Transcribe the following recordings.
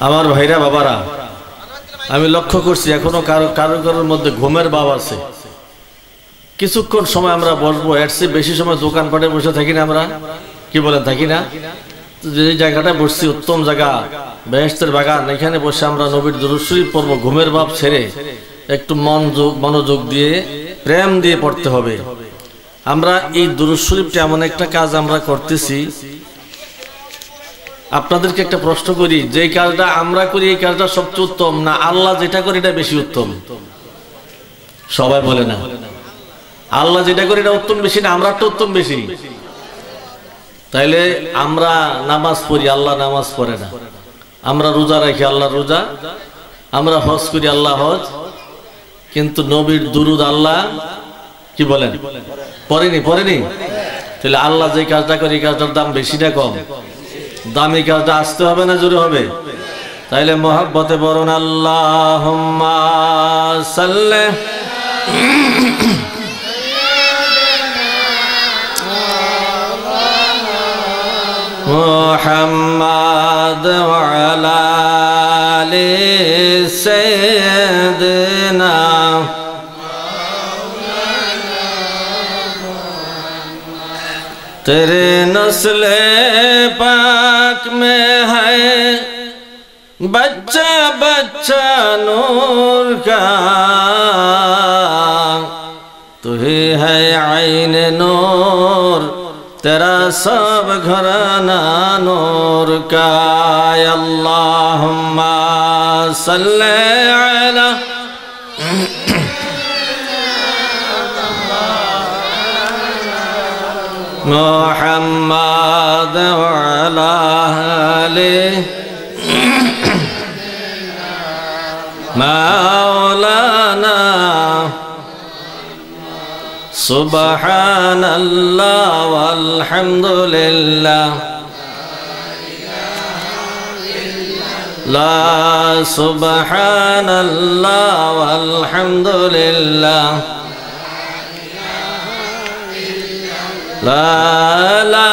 আমার ভাইরা বাবারা, আমি লক্ষ্য করছি এখনো কারোর মধ্যে ঘুমের ভাব আছে। কিছুক্ষণ সময় আমরা বসবো, এর চেয়ে বেশি সময় দোকানপাটে বসে থাকি না আমরা? কি বলেন, থাকি না? যে জায়গাটা বসছি উত্তম জায়গা, বেহেশতের বাগান, এখানে বসে আমরা নবীর দুরূদ শরীফ পড়বো। ঘুমের ভাব ছেড়ে একটু মনোযোগ দিয়ে প্রেম দিয়ে পড়তে হবে। আমরা এই দুরূদ শরীফটা এমন একটা কাজ আমরা করতেছি। আপনাদেরকে একটা প্রশ্ন করি, যে কাজটা আমরা করি এই কাজটা সবচেয়ে উত্তম না আল্লাহ যেটা করে এটা বেশি উত্তম? সবাই বলে না। আল্লাহ যেটা করে এটা উত্তম বেশি না আমরা তো উত্তম বেশি? তাইলে আমরা নামাজ পড়ি, আল্লাহ নামাজ পড়ে না। আমরা রোজা রাখি, আল্লাহ রোজা। আমরা হজ করি, আল্লাহ হজ। কিন্তু নবীর দুরূদ আল্লাহ কি বলেন পড়েনি। তাহলে আল্লাহ যে কাজটা করে এই কাজটার দাম বেশি না কম? দামি কাজটা আসতে হবে না জোরে হবে? তাইলে মহব্বতে বলুন আল্লাহুম্মা সাল্লি মুহাম্মাদ ওয়া আলা আলি সাইয়্যিদিনা तेरे नस्ले पाक में है बच्चा बच्चा नूर का, तू ही है आइन नूर, तेरा सब घराना नूर का। अल्लाहुम्मा सल्ले अला मुहम्मद व अला आलि मौलाना सुबहानल्लाह वल्हम्दुलिल्लाह ला सुबहानल्लाह वल्हम्दुलिल्लाह ला ला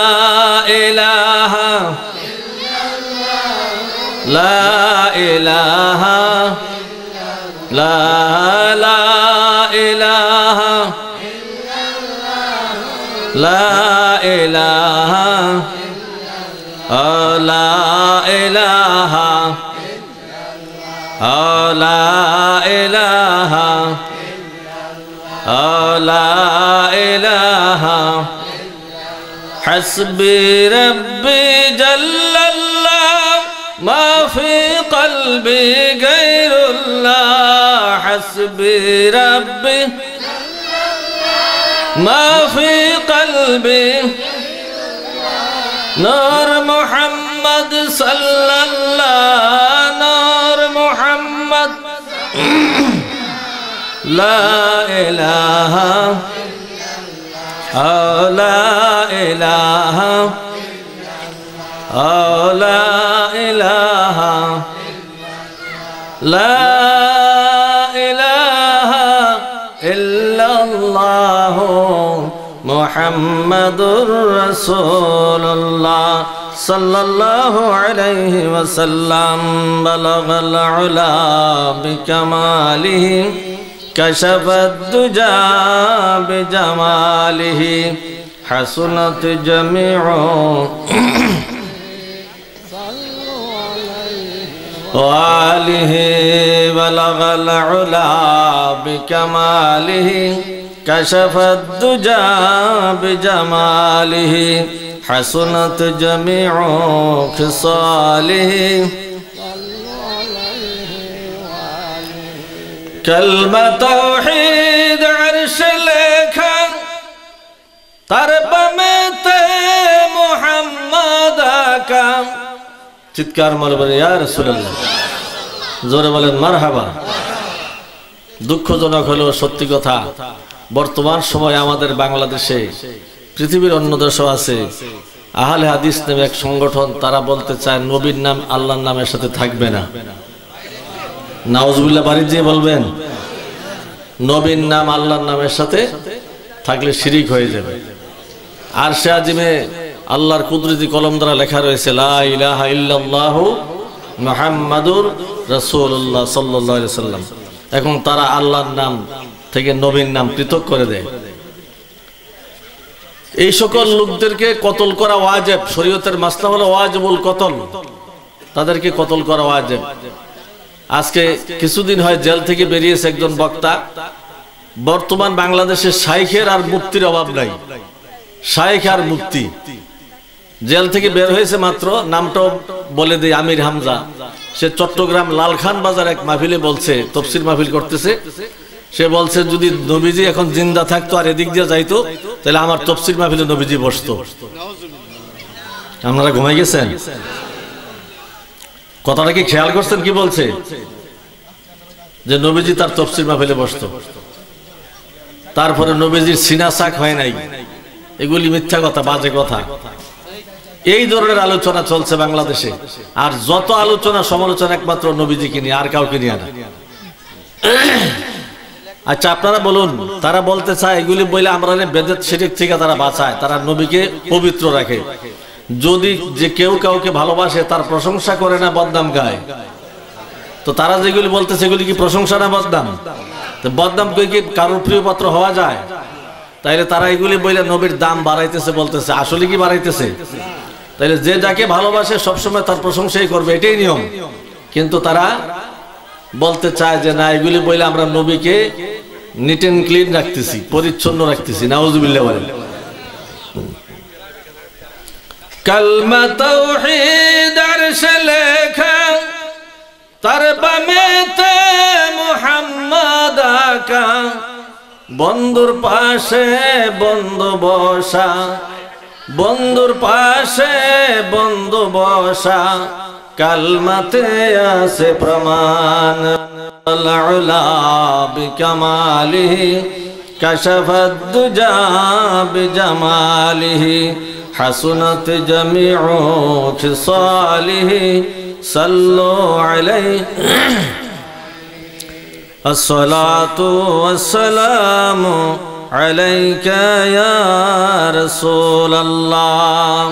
इलाहा ला इलाहा ला ला इलाहा ला इलाहा ला इलाहा ला इलाहा ला इलाहा हस्बी रब्बी जल्लल्लाह मा फी क़ल्बी गैरुल्लाह, हस्बी रब्बी मा फी क़ल्बी नूर मुहम्मद सल्लल्लाह नूर मुहम्मद ला इलाहा ला इलाहा ला इलाहा ला इलाहा इल्लल्लाह मुहम्मदुर रसूलुल्लाह सल्लल्लाहु अलैहि वसल्लम। बलगल उला बिकमालिहि कशफत दुजा बिजमालिहि हसनत जमीउ वालिहि बलगल उला बिकमालिहि कशफत दुजा बिजमालिहि हसनत जमीउ खिसालिहि कलमा तौहीद अर्श लेखा तरबमेते मुहम्मद का। चित्कार मारबेन या रासूलुल्लाह, जोरे बोलेन मारहाबा। दुःखजनक हलो सत्यि कथा, बर्तमान समय आमादेर बांग्लादेशे पृथिवीर अन्य देशও আছে আহলে হাদিস নামে এক সংগঠন, তারা বলতে চায় নবীর নাম আল্লাহর নামের সাথে থাকবে না। নাউজুবিল্লাহ বাড়ি দিয়ে বলবেন, নবীর নাম আল্লাহর নামের সাথে থাকলে শিরিক হয়ে যাবে। আরশে আজিমে আল্লাহর কুদরতি কলম দ্বারা লেখা রয়েছে লা ইলাহা ইল্লাল্লাহু মুহাম্মাদুর রাসূলুল্লাহ সাল্লাল্লাহু আলাইহি সাল্লাম। এখন তারা আল্লাহর নাম থেকে নবীর নাম পৃথক করে দেয়। এই সকল লোকদেরকে কতল করা ওয়াজিব, শরীয়তের মাসলা হলো ওয়াজিবুল কতল, তাদেরকে কতল করা ওয়াজিব। আজকে কিছুদিন হয় জেল থেকে বেরিয়েছে একজন বক্তা, বর্তমান বাংলাদেশে শাইখের আর মুফতির অভাব নাই, শাইখ আর মুফতি। জেল থেকে বের হয়েছে মাত্র, নামটাও বলে দেয় আমির হামজা। সে চট্টগ্রাম লালখান বাজার এক মাহফিলে বলছে, তফসির মাহফিল করতেছে, সে বলছে যদি নবীজি এখন জিন্দা থাকতো আর এদিক দিয়ে যাইতো তাহলে আমার তফসির মাহফিলে নবীজি বসতো। আপনারা ঘুমাই গেছেন? কথাটা কি খেয়াল করছেন? কি বলছে? যে নবীজি তার তফসির মাহফিলে বসতো। তারপরে নবীজির সিনা চাক হয় নাই, এগুলি মিথ্যা কথা, বাজে কথা। এই ধরনের আলোচনা চলছে বাংলাদেশে। আর যত আলোচনা সমালোচনা একমাত্র নবীজিকে নিয়ে, আর কাউকে নিয়ে না। আচ্ছা আপনারা বলুন, তারা বলতে চায় এগুলি বলে আমরা বেদাত শিরক থেকে তারা বাঁচায়, তারা নবীকে পবিত্র রাখে। যদি যে কেউ কাউকে ভালোবাসে তার প্রশংসা করে না বদনাম গায়, তো তারা যেগুলি বলতেছে এগুলি কি প্রশংসা না বদনাম? তো বদনাম কই কি কারোর প্রিয় পাত্র হওয়া যায়? তাইলে তারা এগুলি বলে নবীর দাম বাড়াইতেছে বলতেছে, আসলে কি বাড়াইতেছে? তাইলে যে যাকে ভালোবাসে সবসময় তার প্রশংসাই করবে, এটাই নিয়ম। কিন্তু তারা বলতে চায় যে না, এগুলি বলে আমরা নবীকে নিট এন্ড ক্লিন রাখতেছি, পরিচ্ছন্ন রাখতেছি। নাউজুবিল্লাহ বলেন। কালমা তাওহীদ আরশে লেখা, তার বামেতে মুহাম্মদ আকা, বন্ধুর পাশে বন্ধু বসা, বন্ধুর পাশে বন্ধু বসা, কালমাতে আছে প্রমাণ। আল-উলা বিকামালিহি কাশাফাদ দুজা বিজামালিহি, হাসুনাত জামিউ খিসালিহি, সাল্লু আলাইহি। আসসালাতু ওয়াসসালামু আলাইকা ইয়া রাসূলুল্লাহ,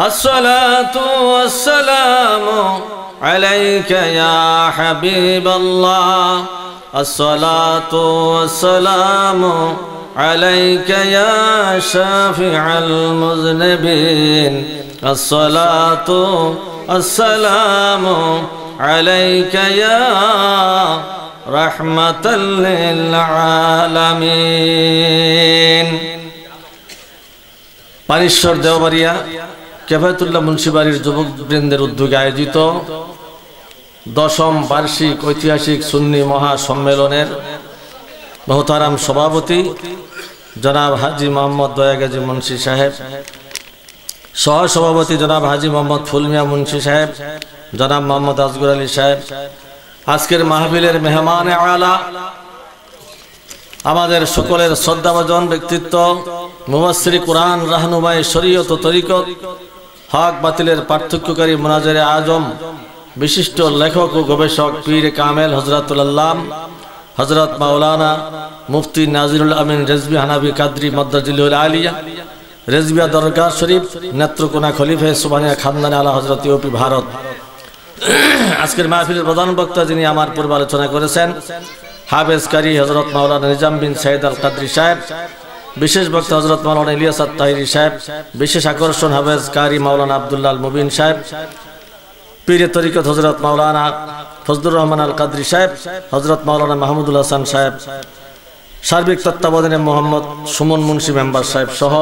আসসালাতু ওয়াসসালামু আলাইকা ইয়া হাবিবাল্লাহ, আসসালাতু ওয়াসসালামু আলাইকা ইয়া শাফিআল মুযনিবিন, আসসালাতু ওয়াসসালামু আলাইকা ইয়া রাহমাতাল লিল আলামিন। পানিশ্বর দেওবাড়িয়া কেফায়েতুল্লাহ মুন্সিবাড়ির যুবকবৃন্দের উদ্যোগে আয়োজিত 10ম বার্ষিক ঐতিহাসিক সুন্নি মহাসম্মেলনের মোহতারাম সভাপতি জনাব হাজী মোহাম্মদ দয়াগাজী মুন্সি সাহেব, সহসভাপতি জনাব হাজী মোহাম্মদ ফুলমিয়া মুন্সি সাহেব, জনাব মোহাম্মদ আসগর আলী সাহেব, আজকের মাহফিলের মেহমানে আলা, আমাদের সকলের শ্রদ্ধাভাজন ব্যক্তিত্ব, মুফাসসির কুরআন, রাহনুমায়ে শরীয়ত ও তরিকত, হক বাতিলের পার্থক্যকারী মুনাজিরে আজম, বিশিষ্ট লেখক ও গবেষক পীর কামেল হযরতুল আল্লাম হযরত মাওলানা মুফতি নাজিরুল আমিন রেজভী হানাফি কাদরি মাদ্দাজিলুল আলিয়া, রেজভিয়া দরগাহ শরীফ, নেত্রকোনা খলিফা সুবহানিয়া খানদানে আলা হযরত ইউপি ভারত। আজকের মাহফিলের প্রধান বক্তা যিনি আমার পূর্বে আলোচনা করেছেন, হাফেজ কারি হযরত মাওলানা নিজাম বিন সাইদ আল কাদরি সাহেব, বিশেষ বক্তা হযরত মাওলানা ইলিয়াস আত-তাহিরি সাহেব, বিশেষ আকর্ষণ হাফেজ কারি মাওলানা আব্দুল্লাহ আল মুবিন সাহেব, পীরে তরিকত হযরত মাওলানা ফজলুর রহমান আল কাদরি সাহেব, হযরত মাওলানা মাহমুদুল হাসান সাহেব, সার্বিক তত্ত্বাবধানে মোহাম্মদ সুমন মুন্সি মেম্বার সাহেব সহ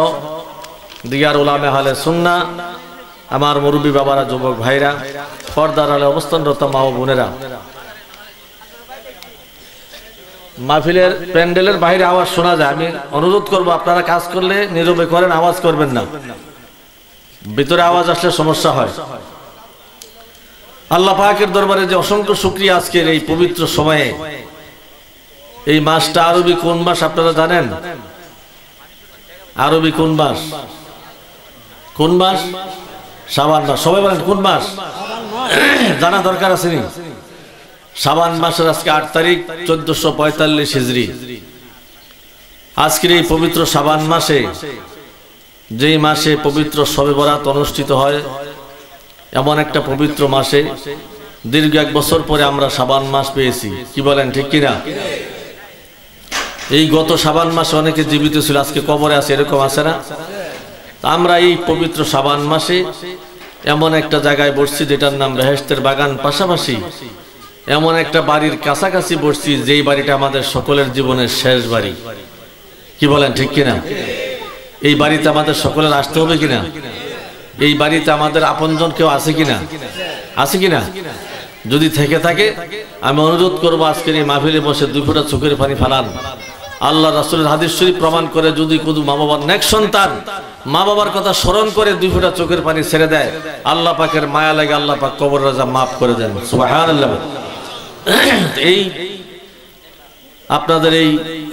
দিগার উলামা আহলে সুন্নাহ, আমার মুরব্বী বাবারা, যুবক ভাইরা, পর্দার আলে অবস্থানরত মা ও বোনেরা। মাহফিলের প্যান্ডেলের বাইরে আওয়াজ শোনা যায়, আমি অনুরোধ করব আপনারা কাজ করলে নীরবে করেন, আওয়াজ করবেন না, ভিতরে আওয়াজ আসলে সমস্যা হয়। আল্লাহ পাকের দরবারে যে অসংখ্য শুকরিয়া, আজকের এই পবিত্র সময়ে, এই মাসটা আরবি কোন মাস আপনারা জানেন? আরবি কোন মাস? কোন মাস? শাবান মাস। সবাই বলেন কোন মাস? জানা দরকার আছে নি? শাবান মাসের আজকে 8 তারিখ 1445 হিজরি। আজকের এই পবিত্র শাবান মাসে, যেই মাসে পবিত্র শবে বরাত অনুষ্ঠিত হয়, এমন একটা পবিত্র মাসে দীর্ঘ 1 বছর পরে আমরা শাবান মাস পেয়েছি, কি বলেন ঠিক কিনা? এই গত শাবান মাসে অনেকে জীবিত ছিল, আজকে কবরে আছে, এরকম আছে না? আমরা এই পবিত্র শাবান মাসে এমন একটা জায়গায় বসছি যেটার নাম বেহেশতের বাগান, পাশাপাশি এমন একটা বাড়ির কাছাকাছি বসছি যেই বাড়িটা আমাদের সকলের জীবনের শেষ বাড়ি, কি বলেন ঠিক কিনা? এই বাড়িতে আমাদের সকলের আসতে হবে কিনা? এই বাড়িতে আমাদের আপনজন কেউ আছে কিনা? আছে কিনা? যদি থেকে থাকে আমি অনুরোধ করবো আজকের এই মাহফিলে বসে 2 ফোঁটা চোখের পানি ফেলান। আল্লাহ রাসূলের হাদিস শরীফ প্রমাণ করে যদি কোনো মা বাবার নেক সন্তান মা বাবার কথা স্মরণ করে 2 ফোঁটা চোখের পানি ছেড়ে দেয়, আল্লাহ পাকের মায়া লাগে আল্লাহ পাক কবর রাজা মাফ করে দেন। সুবহানাল্লাহ। এই আপনাদের এই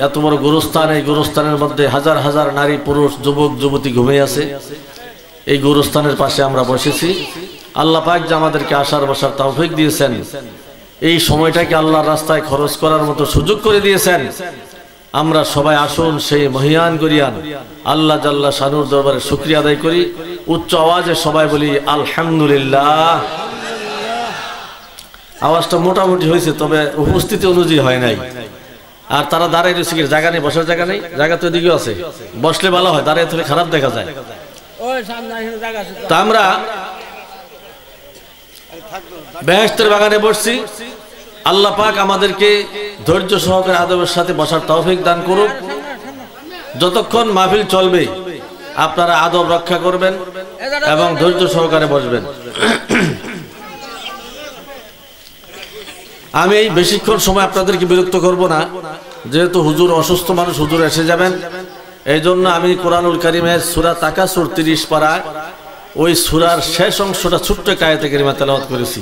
এত বড় গোরস্থান, এই গোরস্থানের মধ্যে হাজার হাজার নারী পুরুষ যুবক যুবতী ঘুমিয়ে আছে। এই গোরস্থানের পাশে আমরা বসেছি। আল্লাহ পাক যে আমাদেরকে আসার বসার তৌফিক দিয়েছেন, এই সময়টাকে আল্লাহর রাস্তায় খরচ করার মতো সুযোগ করে দিয়েছেন। আমরা সবাই আসুন সেই মহিয়ান গরিয়ান আল্লাহ জাল্লা শানুর দরবারে শুকরিয়া আদায় করি। উচ্চ আওয়াজে সবাই বলি আলহামদুলিল্লাহ। আওয়াজটা মোটামুটি হয়েছে, তবে উপস্থিতি অনুযায়ী হয় নাই। আর তারা দাঁড়ায় রয়েছে, জায়গা নেই, বসার জায়গা নেই। জায়গা তো এদিকেও আছে, বসলে ভালো হয়, দাঁড়ায় থাকলে খারাপ দেখা যায়। তা আমরা বেহেশতের বাগানে বসছি। আল্লাহ পাক আমাদেরকে ধৈর্য সহকারে আদবের সাথে বসার তৌফিক দান করুক। যতক্ষণ মাহফিল চলবে আপনারা আদব রক্ষা করবেন এবং ধৈর্য সহকারে বসবেন। আমি এই বেশিক্ষণ সময় আপনাদেরকে বিরক্ত করব না, যেহেতু হুজুর অসুস্থ মানুষ, হুজুর এসে যাবেন। এই জন্য আমি কোরআনুল কারীমের সূরা তাকাসুর 30 পারা ওই সূরার শেষ অংশটা ছোট্ট আয়াতে কারিমা তেলাওয়াত করেছি।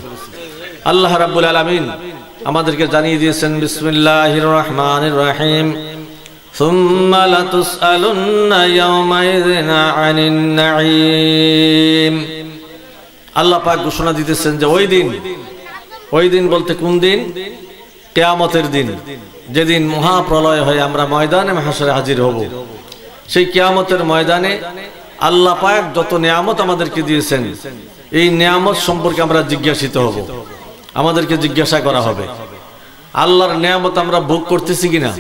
আল্লাহ রাব্বুল আলামিন আমাদেরকে জানিয়ে দিয়েছেন, বিসমিল্লাহির রহমানির রহিম, সুম্মা লাতুসআলুন্না ইয়াওমাইযিন আনিন নাঈম। আল্লাহ পাক ঘোষণা দিতেছেন যে ওই দিন বলতে কোন দিন? কিয়ামতের দিন, যেদিন মহাপ্রলয় হয়ে আমরা ময়দানে মাহশরে হাজির হব। সেই কিয়ামতের ময়দানে আল্লাহ পাক যত নিয়ামত আমাদেরকে দিয়েছেন, এই নিয়ামত সম্পর্কে আমরা জিজ্ঞাসিত হব, আমাদেরকে জিজ্ঞাসা করা হবে। আল্লাহর নিয়ামত আমরা ভোগ করতেছি কিনা?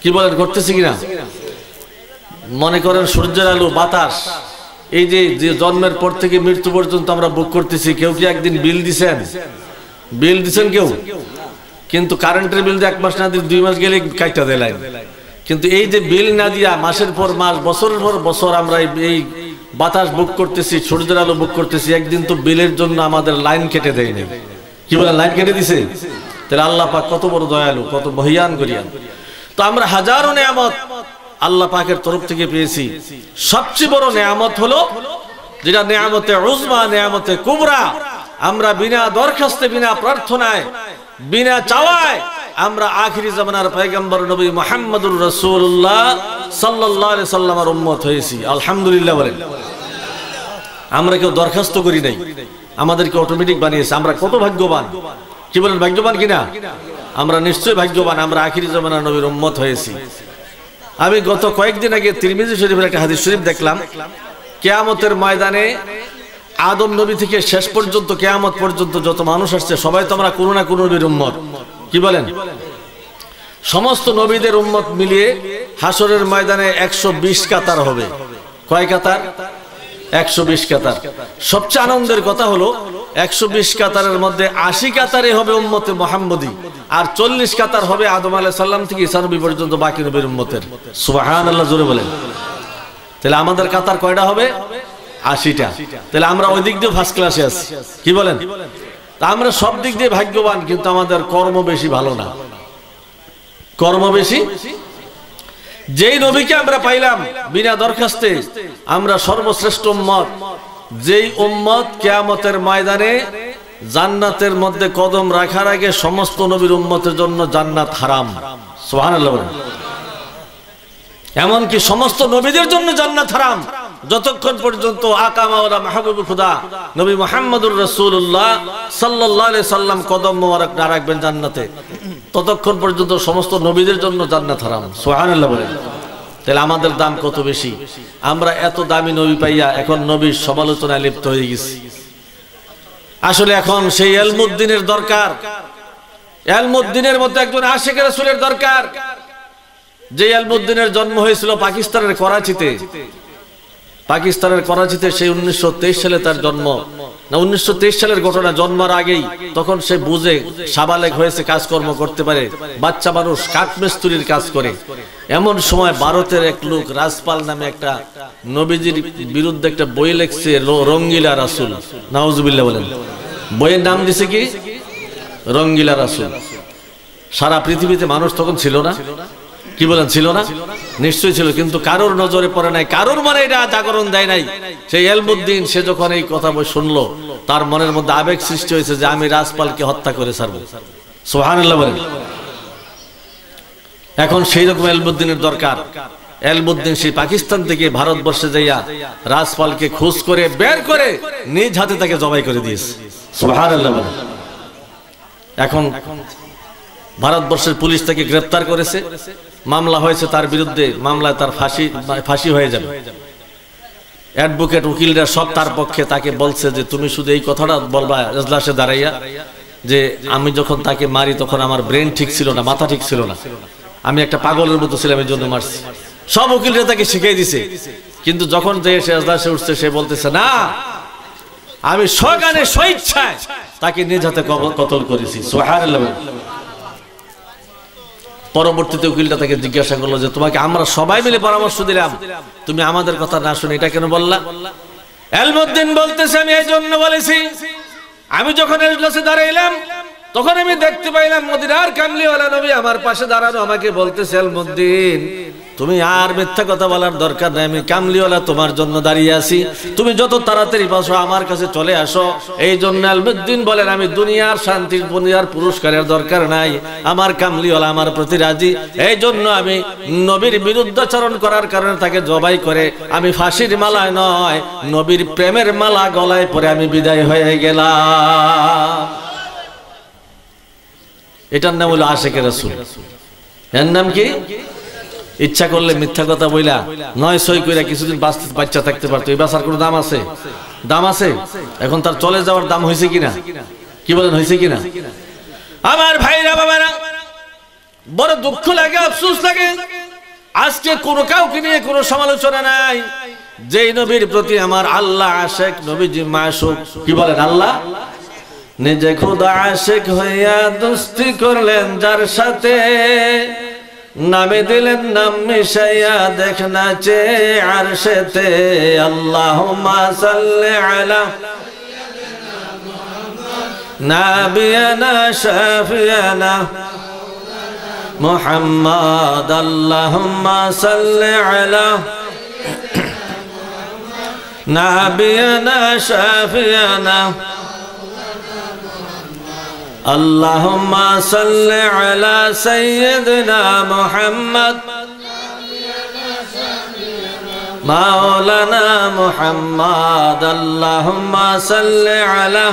কি বলেন, করতেছি কিনা? মনে করেন সূর্যের আলো, বাতাস, এই যে জন্মের পর থেকে মৃত্যু পর্যন্ত আমরা ভোগ করতেছি। কেউ কি একদিন বিল দিছেন? বিল দিছেন কেউ? কিন্তু কারেন্টের বিল 1 মাস না দিয়ে 2 মাস গেলে কাইটা দেয়। কিন্তু এই যে বিল না দিয়া মাসের পর মাস, বছরের পর বছর আমরা এই বাতাস ভোগ করতেছি, সূর্যের আলো ভোগ করতেছি, একদিন তো বিলের জন্য আমাদের লাইন কেটে দেয়নি। কি বলে, লাইন কেটে দিছে? তাহলে আল্লাহ পাক কত বড় দয়ালু, কত মহিয়ান গরিয়ান। তো আমরা হাজারো নিয়ামত আল্লাহ পাকের তরফ থেকে পেয়েছি। সবচেয়ে বড় নিয়ামত হলো যেটা নিয়ামতে উজমা, নিয়ামতে কুবরা। আমরা বিনা দরখাস্তে, বিনা প্রার্থনায়, বিনা চাওয়ায় আমরা আখিরি জামানার পয়গম্বর নবী মুহাম্মদুর রাসূলুল্লাহ সাল্লাল্লাহু আলাইহি সাল্লামের উম্মত হয়েছি। আলহামদুলিল্লাহ বলেন। আমরা কেউ দরখাস্ত করি নাই, আমাদেরকে অটোমেটিক বানিয়েছে। আমরা কত ভাগ্যবান, কি বলেন, ভাগ্যবান কিনা? আমরা নিশ্চয়ই ভাগ্যবান, আমরা আখিরি জামানার নবীর উম্মত হয়েছি। আমি গত কয়েকদিন আগে তিরমিজি শরীফের একটা হাদিস শরীফ দেখলাম। কিয়ামতের ময়দানে আদম নবী থেকে শেষ পর্যন্ত কিয়ামত পর্যন্ত যত মানুষ আসছে সবাই তো আমরা কোনো না কোনো নবীর উম্মত। কি বলেন? সমস্ত নবীদের উম্মত মিলিয়ে হাসরের ময়দানে 120 কাতার হবে। কয় কাতার? 120 কাতার। সবচেয়ে আনন্দের কথা হলো 120 কাতারের মধ্যে 80 কাতারে হবে উম্মতে মুহাম্মদী, আর 40 কাতার হবে আদম আলাইহিস সালাম থেকে ঈসা নবী পর্যন্ত বাকি নবীর উম্মতের। সুবহানাল্লাহ, জোরে বলেন। তাহলে আমাদের কাতার কয়টা হবে? 80টা। তাহলে আমরা ওই দিক দিয়ে ফার্স্ট ক্লাসে আছি। কি বলেন? তা আমরা সব দিক দিয়ে ভাগ্যবান, কিন্তু আমাদের কর্ম বেশি ভালো না। কর্ম বেশি। যেই নবীকে আমরা পাইলাম বিনা দরখাস্তে, আমরা সর্বশ্রেষ্ঠ উম্মত। যেই উম্মত কিয়ামতের ময়দানে জান্নাতের মধ্যে কদম রাখার আগে সমস্ত নবীর উম্মতের জন্য জান্নাত হারাম। সুবহানাল্লাহ। এমনকি সমস্ত নবীদের জন্য জান্নাত হারাম যতক্ষণ পর্যন্ত আকা মাওলা মাহবুব খুদা নবী মুহাম্মদুর রাসূলুল্লাহ সাল্লাল্লাহু আলাইহি সাল্লাম কদম মোবারক না রাখবেন জান্নাতে, ততক্ষণ পর্যন্ত সমস্ত নবীদের জন্য জান্নাত হারাম। সুবহানাল্লাহ বলেন। তাহলে আমাদের দাম কত বেশি! আমরা এত দামি নবী পাইয়া এখন নবীর সমালোচনায় লিপ্ত হয়ে গেছি। আসলে এখন সেই এলমুদ্দিনের দরকার, এলমুদ্দিনের মতো একজন আশিক রাসূলের দরকার। যে এলমুদ্দিনের জন্ম হয়েছিল পাকিস্তানের করাচিতে, পাকিস্তানের করাচিতে সেই 1923 সালে তার জন্ম, না 1923 সালের ঘটনা, জন্মার আগেই তখন সে বুঝে সাবালেগ হয়েছে, কাজকর্ম করতে পারে, বাচ্চা মানুষ কাঠমিস্ত্রির কাজ করে। এমন সময় ভারতের এক লোক রাজপাল নামে একটা নবীজির বিরুদ্ধে একটা বই লিখছে, রঙ্গিলা রাসূল, নাউজুবিল্লাহ বলেন। বইয়ের নাম দিছে কি? রঙ্গিলা রাসূল। সারা পৃথিবীতে মানুষ তখন ছিল না, কি বলেন ছিল না? নিশ্চয়ই ছিল, কিন্তু কারোর নজরে পড়ে নাই, কারোর মনে এটা জাগরণ দেয় নাই। সেই এলমুদ্দিন সে যখন এই কথা বই শুনলো, তার মনের মধ্যে আবেগ সৃষ্টি হয়েছে যে আমি রাজপালকে হত্যা করে ছাড়বো। সুবহানাল্লাহ বলেন। এখন সেই রকম এলমুদ্দিনের দরকার। এলমুদ্দিন সেই পাকিস্তান থেকে ভারতবর্ষে যাইয়া রাজপালকে খোঁজ করে বের করে নিজ হাতে তাকে জবাই করে দিয়েছে। সুবহানাল্লাহ বলেন। এখন ভারতবর্ষের পুলিশ তাকে গ্রেফতার করেছে, মামলা হয়েছে তার বিরুদ্ধে, মামলায় তার ফাঁসি হয়ে যাবে। অ্যাডভোকেট উকিলরা সব তার পক্ষে, তাকে বলছে যে তুমি শুধু এই কথাটা বলবা এজলাসে দাঁড়াইয়া যে আমি যখন তাকে মারি তখন আমার ব্রেন ঠিক ছিল না, মাথা ঠিক ছিল না, আমি একটা পাগলের মতো ছিলাম, এই জন্য মারছি। সব উকিলরা তাকে শিখিয়ে দিছে, কিন্তু যখন যে সে এজলাসে উঠছে সে বলতেছে না, আমি স্বজ্ঞানে স্বেচ্ছায় তাকে নিজ হাতে কতল করেছি। সুবহানাল্লাহ। পরবর্তীতে উকিলটা তাকে জিজ্ঞাসা করলো যে তোমাকে আমরা সবাই মিলে পরামর্শ দিলাম, তুমি আমাদের কথা না শুনে এটা কেন বললা? এলমুদ্দিন বলতেছে আমি এই জন্য বলেছি, আমি যখন এজলাসে দাঁড়াইলাম তখন আমি দেখতে পাইলাম মদিনার কামলিওয়ালা নবী আমার পাশে দাঁড়ানো, আমাকে বলতেছে এলমুদ্দিন তুমি আর মিথ্যা কথা বলার দরকার নাই, আমি কামলিওয়ালা তোমার জন্য দাঁড়িয়ে আছি, তুমি যত তাড়াতাড়ি পারো আমার কাছে চলে আসো। এই জন্য এলমুদ্দিন বলেন আমি দুনিয়ার শান্তির, দুনিয়ার পুরস্কারের দরকার নাই, আমার কামলিওয়ালা আমার প্রতি রাজি। এই জন্য আমি নবীর বিরুদ্ধাচরণ করার কারণে তাকে জবাই করে আমি ফাঁসির মালায় নয়, নবীর প্রেমের মালা গলায় পরে আমি বিদায় হয়ে গেলাম। এটার নাম হলো আশিক রাসূল। এর নাম কি? ইচ্ছা করলে মিথ্যা কথা বইলা নয় সই কইরা কিছুদিন বাচ্চা থাকতে পারতো, এই বাচ্চার কোনো দাম আছে? দাম আছে? এখন তার চলে যাওয়ার দাম হয়েছে কিনা? কি বলেন, হয়েছে কিনা? আমার ভাইরা বাবারা, বড় দুঃখ লাগে, আফসোস লাগে, আজকে কোনো কাউকে নিয়ে কোনো সমালোচনা নাই। যেই নবীর প্রতি আমার আল্লাহ আশিক, নবীজি মাশুক, কি বলেন আল্লাহ নিজে খুদা আশিক হইয়া দোস্তি করলেন যার সাথে, নামে দিলেন নাম মিশাইয়া দেখ নাচে আরশেতে। আল্লাহুম্মা সাল্লি আলা নাবিয়ানা শাফিয়ানা মুহাম্মদ। আল্লাহুম্মা সাল্লি আলা নাবিয়ানা শাফিয়ানা। اللهم صل على سيدنا محمد مولانا محمد। اللهم صل على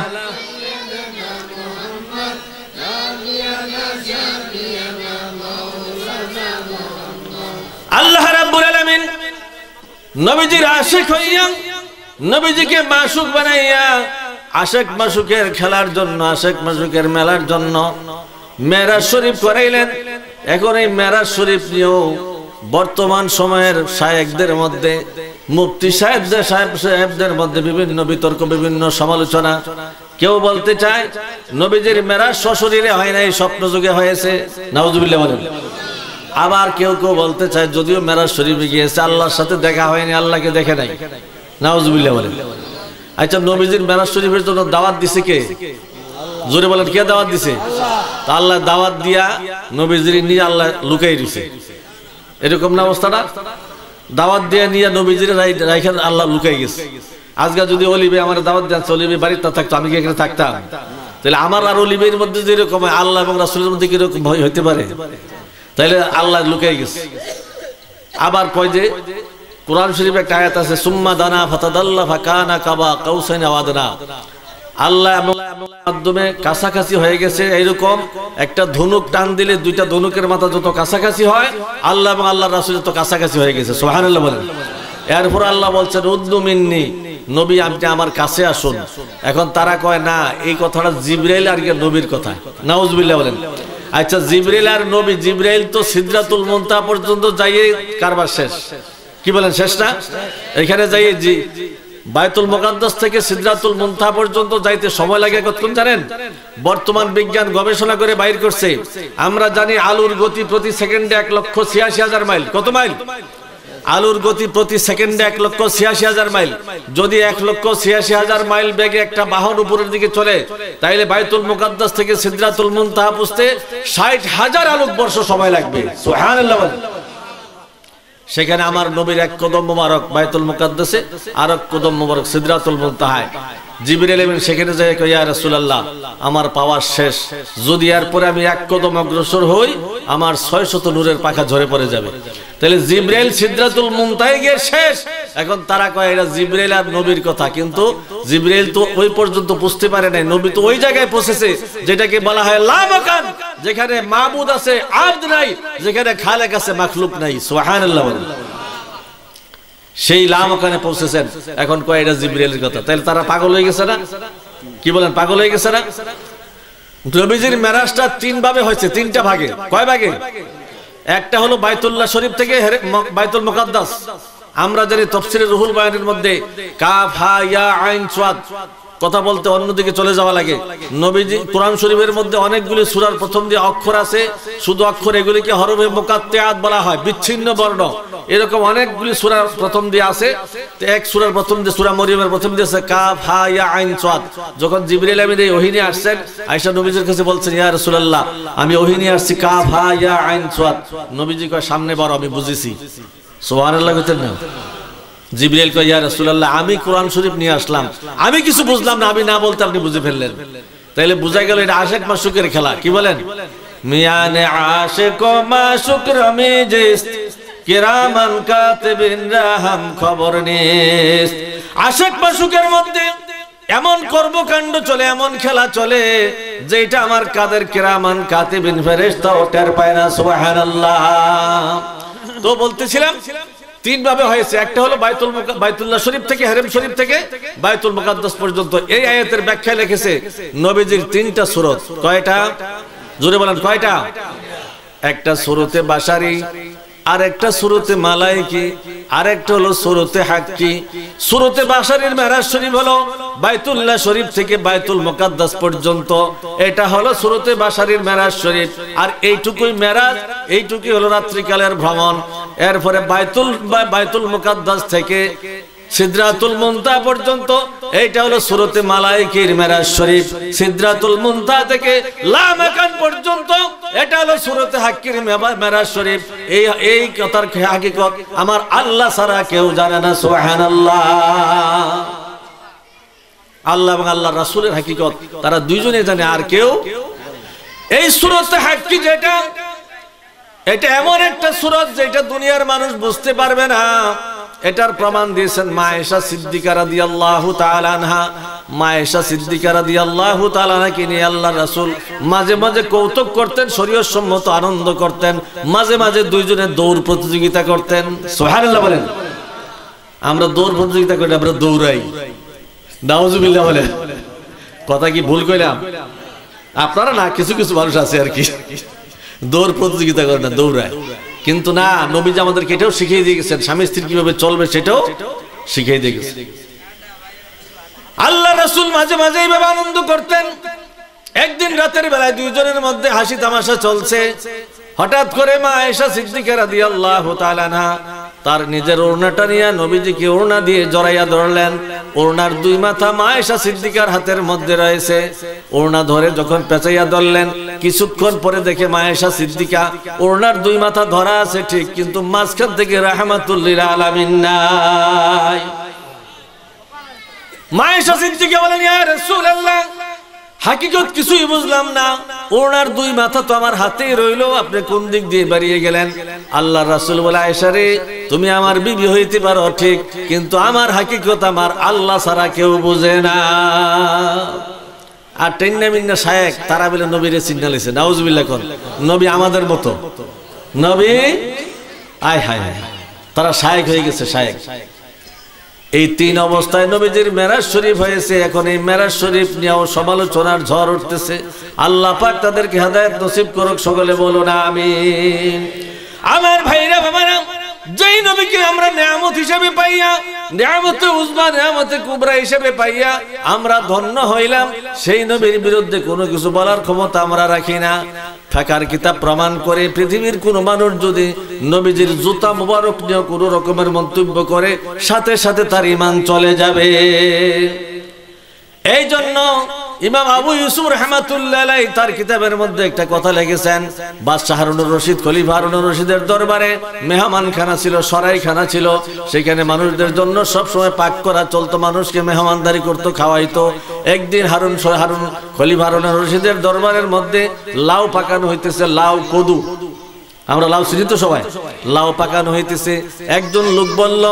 আল্লাহ রাব্বুল আলামিন নবীজির আশিক হইয়া নবীজিকে মাশুক বানাইয়া আশিক মাশুকের খেলার জন্য, আশিক মাশুকের মেলার জন্য মেরাজ শরীফ করাইলেন। এখন এই মেরাজ শরীফ নিয়েও বর্তমান সময়ের শায়েখদের মধ্যে, মুফতি সাহেবদের মধ্যে বিভিন্ন বিতর্ক, বিভিন্ন সমালোচনা। কেউ বলতে চায় নবীজির মেরাজ সশরীরে হয় নাই, স্বপ্ন যুগে হয়েছে, নাউজুবিল্লাহ বলেন। আবার কেউ কেউ বলতে চায় যদিও মেরাজ শরীফে গিয়েছে আল্লাহর সাথে দেখা হয়নি, আল্লাহকে দেখে নাই, নাউজুবিল্লাহ বলেন। আচ্ছা, নবীজির মেরাজ শরীফের জন্য দাওয়াত দিছে কে? জোরে বলেন, কে দাওয়াত দিছে? আল্লাহ দাওয়াত দিয়া নবীজির নিয়ে আল্লাহ লুকাই দিছে, এরকম না অবস্থাটা? দাওয়াত দিয়ে নিয়ে নবীজির রাইখান আল্লাহ লুকাই গেছে। আজকে যদি অলিবে আমার দাওয়াত দেন, অলিবে বাড়িতে না থাকতো, আমি কি এখানে থাকতাম? তাহলে আমার আর অলিবের মধ্যে যেরকম আল্লাহ এবং রাসূলের মধ্যে কিরকম ভয় হইতে পারে? তাইলে আল্লাহ লুকাই গেছে। আবার কয় যে কোরআন শরীফে একটা আয়াত আছে, সুম্মা দানা ফাতাদাল্লা ফাকানা কাবা কাউসাইন আও আদনা। আল্লাহ মাধ্যমে কাছাকাছি হয়ে গেছে, এইরকম একটা ধনুক টান দিলে দুইটা ধনুকের মাথা যত কাছাকাছি হয়, আল্লাহ এবং আল্লাহর রাসূল যত কাছাকাছি হয়ে গেছে। সুবহানাল্লাহ বলেন। এরপর আল্লাহ বলছেন উদ্দু মিন্নি নবী আপনি আমার কাছে আসুন। এখন তারা কয় না, এই কথাটা জিবরাইল আর নবীর কথা। নাউজুবিল্লাহ বলেন। আচ্ছা, জিবরাইল আর নবী, জিবরাইল তো সিদরাতুল মুনতাহা পর্যন্ত যাইয়ে কারবার শেষ, কি বলেন শেষ না? এখানে যাইয়ে বায়তুল মুকাদ্দাস থেকে সিদরাতুল মুনতাহা পর্যন্ত যাইতে সময় লাগে কতক্ষণ জানেন? বর্তমান বিজ্ঞান গবেষণা করে বাইর করছে, আমরা জানি আলোর গতি প্রতি সেকেন্ডে 1,86,000 মাইল। কত মাইল? আলোর গতি প্রতি সেকেন্ডে 1,86,000 মাইল। যদি 1,86,000 মাইল বেগে একটা বাহন উপরের দিকে চলে, তাইলে বায়তুল মুকাদ্দাস থেকে সিদরাতুল মুনতাহা পৌঁছতে 60,000 আলোকবর্ষ সময় লাগবে। সুবহানাল্লাহ। সেখানে আমার নবীর এক কদম মোবারক বায়তুল মুকাদ্দাসে, আর এক কদম মোবারক সিদরাতুল মুনতাহায়। জিবরাইল আমিন সেখানে যায়, ইয়া রাসূলুল্লাহ আমার পাওয়ার শেষ, যদি এরপরে আমি এক কদম অগ্রসর হই আমার 600 নূরের পাখা ঝরে পড়ে যাবে। তাহলে জিবরাইল সিদরাতুল মুনতাহায় গিয়ে শেষ। এখন তারা কয় এটা জিবরাইল আর নবীর কথা, কিন্তু জিবরাইল তো ওই পর্যন্ত পৌঁছতে পারে নাই, নবী তো ওই জায়গায় পৌঁছেছে যেটাকে বলা হয় লা মাকান, যেখানে মাবুদ আছে আবদ নাই, যেখানে খালেক আছে মাখলুক নাই। সুবহানাল্লাহ। সেই লা মাকানে পৌঁছেছেন। এখন কয় এটা জিবরাইলের কথা। তাহলে তারা পাগল হয়ে গেছে না? কি বলেন, পাগল হয়ে গেছে না? নবীজির মেরাজটা 3 ভাবে হয়েছে, 3টা ভাগে। কয় ভাগে? একটা হলো বাইতুল্লাহ শরীফ থেকে বাইতুল মুকাদ্দাস। আমরা জানি তাফসীরে রুহুল বায়ানের মধ্যে কাফ হা ইয়া আইন সাদ কথা বলতে অন্যদিকে চলে যাওয়া লাগে। নবীজি কোরআন শরীফের মধ্যে অনেকগুলি সূরার প্রথম দিয়ে অক্ষর আছে, শুধু অক্ষর, এগুলিকে হরফে মুকাত্তাআত বলা হয়, বিচ্ছিন্ন বর্ণ। এরকম অনেকগুলি সূরার প্রথম দিয়ে আছে। তো এক সূরার প্রথম দিয়ে, সূরা মরিয়মের প্রথম দিয়ে আছে কাফ হা ইয়া আইন সাদ। যখন জিবরাইল আমিন এই ওহী নিয়ে আসছেন, আয়েশা নবীজির কাছে বলছেন, ইয়া রাসূলুল্লাহ আমি ওহী নিয়ে আসছি কাফ হা ইয়া আইন সাদ। নবীজি কয় সামনে বড়, আমি বুঝেছি। সুবহানাল্লাহ বলতেন না? জিবরাইল কয়, ইয়া রাসূলুল্লাহ আমি কোরআন শরীফ নিয়ে আসলাম, আমি কিছু বুঝলাম না, আমি না বলতে আপনি বুঝে ফেললেন। তাইলে বুঝা গেল এটা আশিক মাশুকের খেলা। কি বলেন? মিয়ানে আশিক ও মাশুক রমিজিস্ত কিরামান কাতিবিন রাহাম খবর নিস। আশিক মাশুকের মধ্যে এমন কর্মকাণ্ড চলে, এমন খেলা চলে, যেটা আমার কাদের কিরামান কাতিবিন ফেরেশতাও টের পায় না। সুবহানাল্লাহ। তো বলতেছিলাম 3 ভাবে হয়েছে। একটা হলো বাইতুল্লাহ শরীফ থেকে, হারাম শরীফ থেকে বাইতুল মুকাদ্দাস পর্যন্ত। এই আয়াতের ব্যাখ্যায় লিখেছে নবীজির 3টা সূরত। কয়টা? জোরে বলেন কয়টা? একটা সূরতে বাশারি, আর একটা সূরতে মালাইকি, আর একটা হলো সূরতে হাক্কি। সূরতে বাশারির মেরাজ শরীফ হলো বাইতুল্লাহ শরীফ থেকে বাইতুল মুকাদ্দাস পর্যন্ত, এটা হলো সূরতে বাশারির মেরাজ শরীফ। আর এইটুকুই মেরাজ, এইটুকুই হলো রাত্রিকালের ভ্রমণ। এরপরে বাইতুল মুকাদ্দাস থেকে সিদরাতুল মুনতাহা পর্যন্ত, এইটা হলো সূরতে মালাইকির মেরাজ শরীফ। সিদরাতুল মুনতাহা থেকে লা মাকান পর্যন্ত, এটা হলো সূরতে হাক্কির মেরাজ শরীফ। এই কথার হাকিকত আমার আল্লাহ ছাড়া কেউ জানে না। সুবহানাল্লাহ। আল্লাহ এবং আল্লাহর রাসূলের হাকিকত তারা দুইজনে জানে, আর কেউ। এই সূরতে হাক্কি যেটা, এটা এমন একটা সূরত যেটা দুনিয়ার মানুষ বুঝতে পারবে না। এটার প্রমাণ দিয়েছেন মা আয়েশা সিদ্দিকা রাদিয়াল্লাহু তাআলা আনহা। মা আয়েশা সিদ্দিকা রাদিয়াল্লাহু তাআলা আনহাকে নিয়ে আল্লাহর রাসূল মাঝে মাঝে কৌতুক করতেন, শরীয়ত সম্মত আনন্দ করতেন, মাঝে মাঝে দুইজনে দৌড় প্রতিযোগিতা করতেন। সুবহানাল্লাহ বলেন। আমরা দৌড় প্রতিযোগিতা করি, আমরা দৌড়াই। নাউজুবিল্লাহ বলেন। কথা কি ভুল কইলাম? আপনারা না, কিছু কিছু মানুষ আছে আর কি দৌড় প্রতিযোগিতা করে না, দৌড়ায়। কিন্তু না, নবীজি আমাদেরকে এটাও শিখিয়ে দিয়ে গেছেন, স্বামী স্ত্রী কিভাবে চলবে সেটাও শিখিয়ে দিয়ে গেছেন। আল্লাহ রাসূল মাঝে মাঝে এইভাবে আনন্দ করতেন। একদিন রাতের বেলায় দুইজনের মধ্যে হাসি তামাশা চলছে, হঠাৎ করে মা আয়েশা সিদ্দিকা রাদিয়াল্লাহু তাআলা আনহা তার নিজের ওড়নাটা নিয়ে নবীজিকে ওড়না দিয়ে জড়াইয়া ধরলেন। ওড়নার 2 মাথা মা আয়েশা সিদ্দিকার হাতের মধ্যে রয়েছে। ওড়না ধরে যখন পেঁচাইয়া ধরলেন, কিছুক্ষণ পরে দেখে মা আয়েশা সিদ্দিকা ওড়নার 2 মাথা ধরা আছে ঠিক, কিন্তু মাঝখান থেকে রাহমাতুল লিল আলামিন নাই। মা আয়েশা সিদ্দিকা বলেন, ইয়া রাসূলুল্লাহ হাকিকত কিছুই বুঝলাম না, ওনার 2 মাথা তো আমার হাতেই রইলো, আপনি কোন দিক দিয়ে বেরিয়ে গেলেন? আল্লাহর রাসূল বলে, আয়েশা রে, তুমি আমার বিবি হইতে পারো ঠিক, কিন্তু আমার হাকিকত আমার আল্লাহ ছাড়া কেউ বুঝে না। আর টেন্না মিন্না শায়েক তারা বলে নবীরে চিন্না লিছে। নাউজুবিল্লাহ কোন নবী আমাদের মতো নবী? আয় হায়, তারা শায়েক হয়ে গেছে, শায়েক। এই তিন অবস্থায় নবীজির মেরাজ শরীফ হয়েছে। এখন এই মেরাজ শরীফ নিয়েও সমালোচনার ঝড় উঠতেছে। আল্লাহ পাক তাদেরকে হেদায়েত নসিব করুক, সকলে বলুন আমিন। আমার ভাইরা বাবারা, যেই নবীকে আমরা নিয়ামত হিসেবে পাইয়া, নিয়ামতে উজমা নিয়ামতে কুবরা হিসেবে পাইয়া আমরা ধন্য হইলাম, সেই নবীর বিরুদ্ধে কোনো কিছু বলার ক্ষমতা আমরা রাখি না। ফাকার কিতাব প্রমাণ করে পৃথিবীর কোন মানুষ যদি নবীজির জুতা মুবারক নিয়ে কোনো রকমের মন্তব্য করে, সাথে সাথে তার ঈমান চলে যাবে। এই জন্য ইমাম আবু ইউসুফ রাহমাতুল্লাহ আলাইহি তার কিতাবের মধ্যে একটা কথা লিখেছেন। বাদশাহ হারুনুর রশিদ, খলিফা হারুনুর রশিদের দরবারে মেহমানখানা ছিল, সরাইখানা ছিল। সেখানে মানুষদের জন্য সব সময় পাক করা চলতো, মানুষকে মেহমানদারি করতো, খাওয়াইতো। একদিন খলিফা হারুনুর রশিদের দরবারের মধ্যে লাউ পাকানো হইতেছে, লাউ কদু, আমরা লাউ চিনি তো সবাই, লাউ পাকানো হইতেছে। একজন লোক বলল,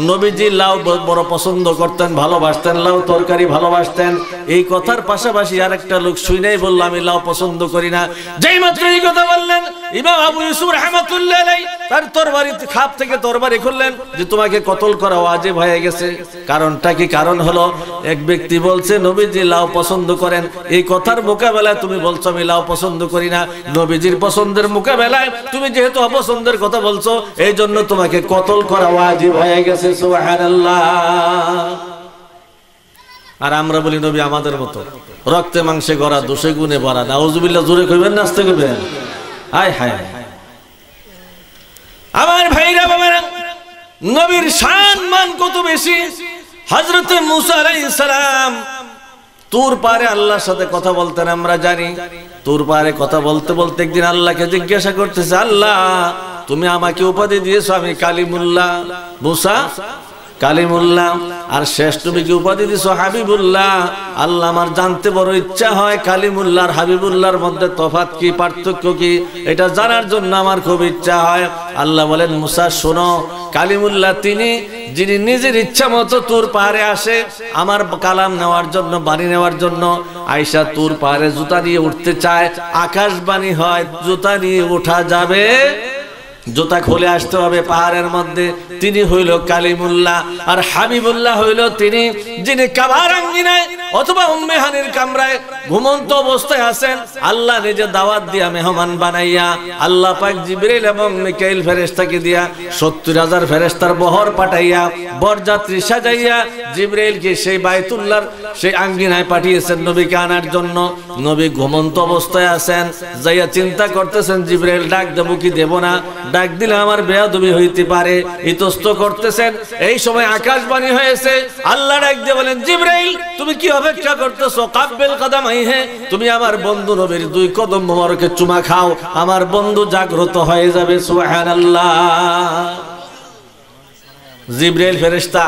নবীজি লাউ বড় পছন্দ করতেন, ভালোবাসতেন, লাউ তরকারি ভালোবাসতেন। এই কথার পাশাপাশি আরেকটা লোক শুনেই বলল, আমি লাউ পছন্দ করি না। যেই মাত্র এই কথা বললেন, ইমাম আবু ইউসুফ রাহমাতুল্লাহ আলাইহি তার তরবারি খাপ থেকে তরবারি খুললেন যে তোমাকে কতল করা ওয়াজিব হয়ে গেছে। কারণটা কি? কারণ হলো এক ব্যক্তি বলছে নবীজি লাউ পছন্দ করেন, এই কথার মোকাবেলায় তুমি বলছো আমি লাউ পছন্দ করি না। নবীজির পছন্দের মোকাবেলায় তুমি যেহেতু অপছন্দের কথা বলছো, এই জন্য তোমাকে কতল করা ওয়াজিব হয়ে গেছে। সুবহানাল্লাহ। আর আমরা বলি নবী আমাদের মতো রক্তে মাংসে গড়া, দোষে গুণে ভরা। নাউজুবিল্লাহ, জোরে কইবেন না আস্তে কইবেন? আয় হায়। আমার ভাইরা বাবারা, নবীর শান মান কত বেশি। হযরত মুসা আলাইহিস সালাম তুর পারে আল্লাহর সাথে কথা বলতেন, আমরা জানি। তুর পারে কথা বলতে বলতে একদিন আল্লাহকে জিজ্ঞাসা করতেছে, আল্লাহ তুমি আমাকে উপাধি দিয়েছো আমি কালিমুল্লাহ, মুসা কালিমুল্লাহ, আর শেষ নবীকে উপাধি দিয়েছো হাবিবুল্লাহ। আল্লাহ আমার জানতে বড় ইচ্ছা হয় কালিমুল্লাহ আর হাবিবুল্লাহর মধ্যে তফাৎ কি, পার্থক্য কি, এটা জানার জন্য আমার খুব ইচ্ছা হয়। আল্লাহ বলেন, মুসা শোনো, কালিমুল্লাহ তিনি যিনি নিজের ইচ্ছা মতো তুর পাহাড়ে আসে আমার কালাম নেওয়ার জন্য, বাণী নেওয়ার জন্য। আয়েশা তুর পাহাড়ে জুতা নিয়ে উঠতে চায়, আকাশবাণী হয় জুতা নিয়ে ওঠা যাবে, জুতা খুলে আসতে হবে পাহাড়ের মধ্যে। তিনি হইল কালিমুল্লাহ, আর হাবিবুল্লাহ হইল তিনি যিনি কাবার আঙ্গিনায় অথবা উম্মে হানির কামরায় ঘুমন্ত অবস্থায় আছেন। আল্লাহ নিজে দাওয়াত দিয়া মেহমান বানাইয়া, আল্লাহ পাক জিবরিল এবং মিকাইল ফেরেশতাকে দিয়া ৭০,০০০ ফেরেশতার বহর পাঠাইয়া বরযাত্রী সাজাইয়া জিবরিলকে সেই বাইতুল্লাহর সেই আঙ্গিনায় পাঠিয়েছেন নবীকে আনার জন্য। নবী ঘুমন্ত অবস্থায় আছেন, যাইয়া চিন্তা করতেছেন জিবরিল ডাক দেব কি দেব না, ডাক দিলে আমার বেয়াদবি হইতে পারে, ইতস্ত করতেছেন। এই সময় আকাশবাণী হয়েছে, আল্লাহ ডাক দিয়ে বলেন, জিবরাইল তুমি কি অপেক্ষা করতেছো? কাব্বিল কদমাইহি, তুমি আমার বন্ধু নবীর 2 কদম মোবারকে চুমা খাও, আমার বন্ধু জাগ্রত হয়ে যাবে। সুবহানাল্লাহ। জিবরাইল ফেরেশতা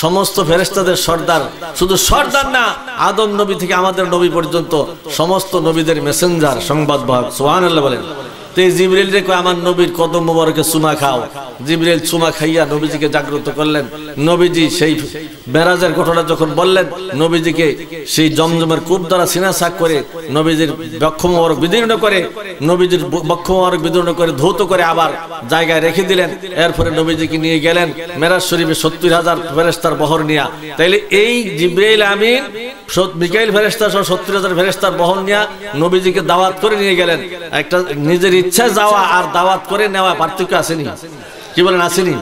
সমস্ত ফেরেশতাদের সর্দার, শুধু সর্দার না, আদম নবী থেকে আমাদের নবী পর্যন্ত সমস্ত নবীদের মেসেঞ্জার, সংবাদবাহক। সুবহানাল্লাহ বলেন। তো জিবরিল রে কয় আমার নবীর কদম মোবারকে চুমা খাও। জিবরিল চুমা খাইয়া নবীজিকে জাগ্রত করলেন। নবীজি সেই মেরাজের ঘটনা যখন বললেন, নবীজিকে সেই জমজমের কূপ দ্বারা সিনা সাক করে নবীজির বক্ষ মোবারক বিদীর্ণ করে, নবীজির বক্ষ মোবারক বিদীর্ণ করে ধৌত করে আবার জায়গায় রেখে দিলেন। এরপরে নবীজিকে নিয়ে গেলেন মেরাজ শরীফে ৭০,০০০ ফেরেশতার বহর নিয়া। তাইলে এই জিবরাইল আমিন মিকাইল ফেরেশতা সহ ৭০,০০০ ফেরেশতার বহর নিয়া নবীজিকে দাওয়াত করে নিয়ে গেলেন। একটা নিজের ইচ্ছা যাওয়া আর দাওয়াত করে নেওয়া পার্থক্য আসেনি? কি বলেন, আসেনি?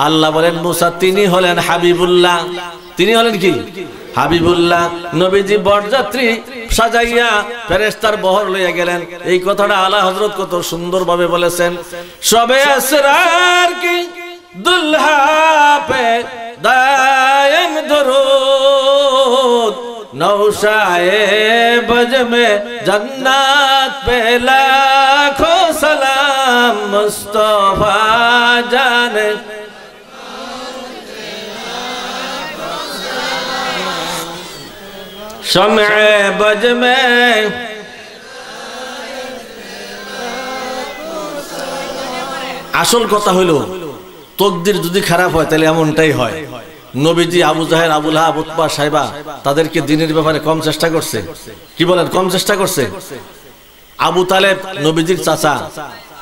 আল্লাহ বলেন, মুসা তিনি হলেন হাবিবুল্লাহ। তিনি হলেন কি? হাবিবুল্লাহ। নবীজি বরযাত্রী সাজাইয়া ফেরেশতার বহর লইয়া গেলেন। এই কথাটা আলা হযরত কত সুন্দরভাবে বলেছেন, সবে আসরার কি দুলহা পে দায়েম দরুদ, নৌশায়ে বজ মে জন্নাত पे लाखों सलाम, मुस्तफा जाने शम्ए बज में। আসল কথা হইল, তকদির যদি খারাপ হয় তাহলে এমনটাই হয়। নবীজি আবু জাহেল, আবু লাহাব, উতবা, সাইবা তাদেরকে দ্বীনের ব্যাপারে কম চেষ্টা করছে। কি বলেন, কম চেষ্টা করছে? আবু তালেব নবীজির চাচা,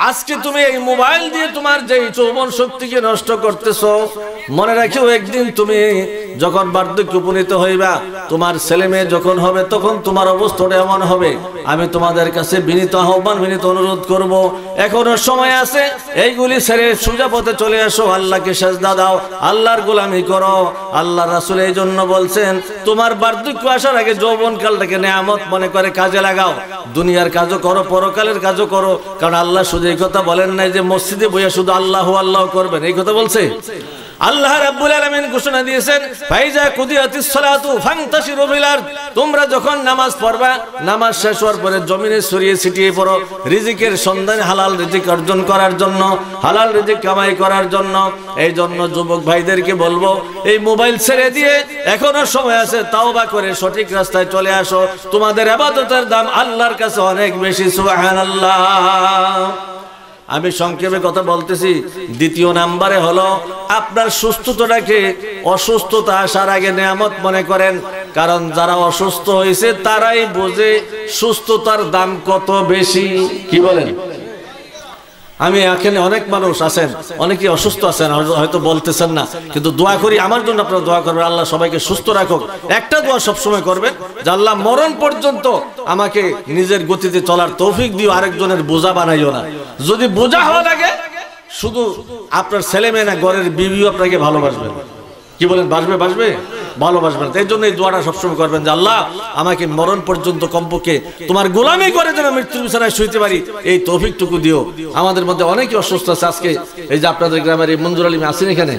আজকে তুমি এই মোবাইল দিয়ে তোমার যে যৌবন শক্তিকে নষ্ট করতেছো, মনে রাখিও একদিন তুমি যখন বার্ধক্যে উপনীত হইবা, তোমার ছেলে মেয়ে যখন হবে, তখন তোমার অবস্থাটা এমন হবে। আমি তোমাদের কাছে বিনীত আহ্বান, বিনীত অনুরোধ করব, এখনো সময় আছে, এইগুলি ছেড়ে সোজা পথে চলে আসো, আল্লাহকে সেজদা দাও, আল্লাহর গোলামি করো। আল্লাহ রাসূল এই জন্য বলছেন, তোমার বার্ধক্য আসার আগে যৌবনকালটাকে নেয়ামত মনে করে কাজে লাগাও। দুনিয়ার কাজও করো, পরকালের কাজও করো, কারণ আল্লাহ শুধু এই কথা বলেন নাই যে মসজিদে বইয়া শুধু আল্লাহু আল্লাহ করবেন, এই কথা বলছে। আল্লাহ রাব্বুল আলামিন ঘোষণা দিয়েছেন, ফাইজা কুদিয়াতিস সালাতু ফান্তাশিরু ফিল আরদ, তোমরা যখন নামাজ পড়বা, নামাজ শেষ হওয়ার পরে জমিনে ছড়িয়ে ছিটিয়ে পড়ো, রিজিকের সন্ধানে, হালাল রিজিক অর্জন করার জন্য, হালাল রিজিক কামাই করার জন্য। এই জন্য যুবক ভাইদেরকে বলবো, এই মোবাইল ছেড়ে দিয়ে এখনো সময় আছে, তাওবা করে সঠিক রাস্তায় চলে আসো। তোমাদের ইবাদতের দাম আল্লাহর কাছে অনেক বেশি, সুবহানাল্লাহ। আমি সংক্ষেপে কথা বলতেছি। দ্বিতীয় নাম্বারে হলো, আপনার সুস্থতাটাকে অসুস্থতা আসার আগে নেয়ামত মনে করেন, কারণ যারা অসুস্থ হয়েছে তারাই বোঝে সুস্থতার দাম কত বেশি। কি বলেন? আমি এখানে অনেক মানুষ আছেন, অনেকে অসুস্থ আছেন, হয়তো বলতেছেন না, কিন্তু দোয়া করি, আমার জন্য আপনারা দোয়া করবেন, আল্লাহ সবাইকে সুস্থ রাখুক। একটা দোয়া সবসময় করবেন যে আল্লাহ মরণ পর্যন্ত আমাকে নিজের গতিতে চলার তৌফিক দিও, আরেকজনের বোঝা বানাইও না। যদি বোঝা হওয়া লাগে, শুধু আপনার ছেলে মেয়ে না, ঘরের বিবিও আপনাকে ভালোবাসবে। কি বলেন? বাসবে? বাসবে? ভালোবাসবেন। এই জন্য এই দোয়াটা সবসময় করবেন যে আল্লাহ আমাকে মরণ পর্যন্ত কমপক্ষে তোমার গোলামি করে যেন মৃত্যুর বিছানায় শুইতে পারি, এই তৌফিকটুকু দিও। আমাদের মধ্যে অনেকে অসুস্থ আছে। আজকে এই যে আপনাদের গ্রামের এই মঞ্জুর আলী আছেন এখানে,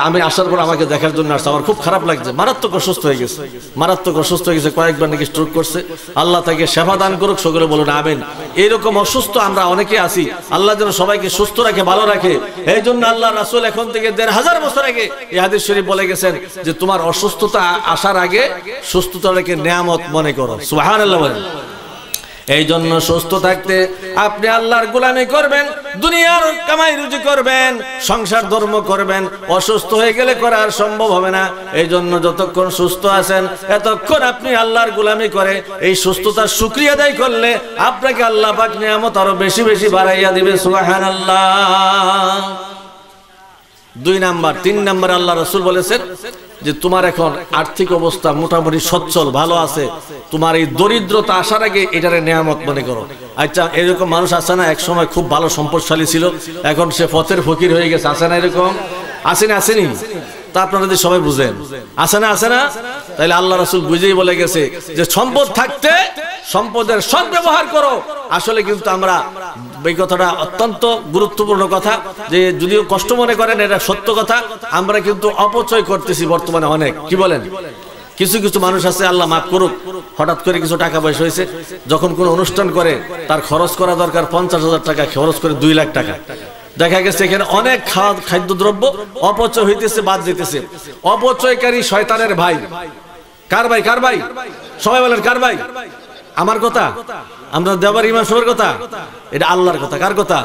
আমি আসার পর আমাকে দেখার জন্য আসছে, আমার খুব খারাপ লাগছে। মারাত্মক অসুস্থ হয়ে গেছে, মারাত্মক অসুস্থ হয়ে গেছে, কয়েকবার নাকি স্ট্রোক করছে। আল্লাহ তাকে সেবা দান করুক, সকলে বলুন আমিন। এইরকম অসুস্থ আমরা অনেকে আছি, আল্লাহ যেন সবাইকে সুস্থ রাখে, ভালো রাখে। এই জন্য আল্লাহ রাসূল এখন থেকে ১৫০০ বছর আগে এই হাদিস শরীফ বলে গেছেন যে তোমার অসুস্থতা আসার আগে সুস্থতাকে নেয়ামত মনে করো, সুবহানাল্লাহ বলেন। এই জন্য সুস্থ থাকতে আপনি আল্লাহর গোলামি করবেন, দুনিয়ার কামাই রুজি করবেন, সংসার ধর্ম করবেন। অসুস্থ হয়ে গেলে করা আর সম্ভব হবে না। এই জন্য যতক্ষণ সুস্থ আছেন, এতক্ষণ আপনি আল্লাহর গোলামি করে এই সুস্থতার শুকরিয়া আদায় করলে আপনাকে আল্লাহ পাক নিয়ামত আরো বেশি বেশি বাড়াইয়া দিবে, সুবহানাল্লাহ। 2 নাম্বার, 3 নাম্বার আল্লাহ রাসূল বলেছেন যে তোমার এখন আর্থিক অবস্থা মোটামুটি সচ্ছল, ভালো আছে, তোমার এই দরিদ্রতা আসার আগে এটারে নেয়ামত মনে করো। আচ্ছা, এরকম মানুষ আছে না, এক সময় খুব ভালো সম্পদশালী ছিল, এখন সে পথের ফকির হয়ে গেছে, আছে না? এরকম আসেনি? আসেনি? তা আপনারা যদি সবাই বুঝেন, আছে না? আছে না? তাইলে আল্লাহ রাসূল বুঝেই বলে গেছে যে সম্পদ থাকতে সম্পদের সদ্ব্যবহার করো। আসলে কিন্তু আমরা এই কথাটা অত্যন্ত গুরুত্বপূর্ণ কথা, যে যদিও কষ্ট মনে করেন, এটা সত্য কথা। আমরা কিন্তু অপচয় করতেছি বর্তমানে অনেক। কি বলেন? কিছু কিছু মানুষ আছে, আল্লাহ মাফ করুক, হঠাৎ করে কিছু টাকা পয়সা হয়েছে, যখন কোনো অনুষ্ঠান করে তার খরচ করা দরকার ৫০,০০০ টাকা, খরচ করে 2 লাখ টাকা। দেখা গেছে এখানে অনেক খাদ্যদ্রব্য অপচয় হইতেছে, বাদ যেতেছে। অপচয়কারী শয়তানের ভাই। কার ভাই? কার ভাই? সবাই বলেন কার ভাই? আমার কথা? আমরা দেবার ইমাম সাহেবের কথা? এটা আল্লাহর কথা। কার কথা?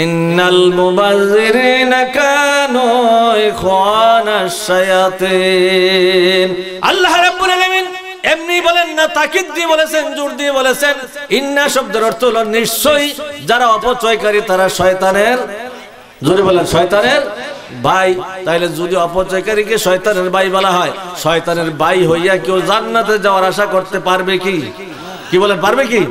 ইন্নাল মুবাযযিরিনা কানু ইখওয়ানাশ শায়াতিন। আল্লাহ রাব্বুল আলামিন এমনি বলেন না, তাকিদ দিয়ে বলেছেন, জোর দিয়ে বলেছেন। ইন্না শব্দের অর্থ হলো নিশ্চয়ই, যারা অপচয়কারী তারা শয়তানের, জোরে বলেন, শয়তানের ভাই। তাইলে যদি অপচয়কারীকে শয়তানের ভাই বলা হয়, শয়তানের ভাই হইয়া কেউ জান্নাতে যাওয়ার আশা করতে পারবে কি? কি বলেন, পারবে কি?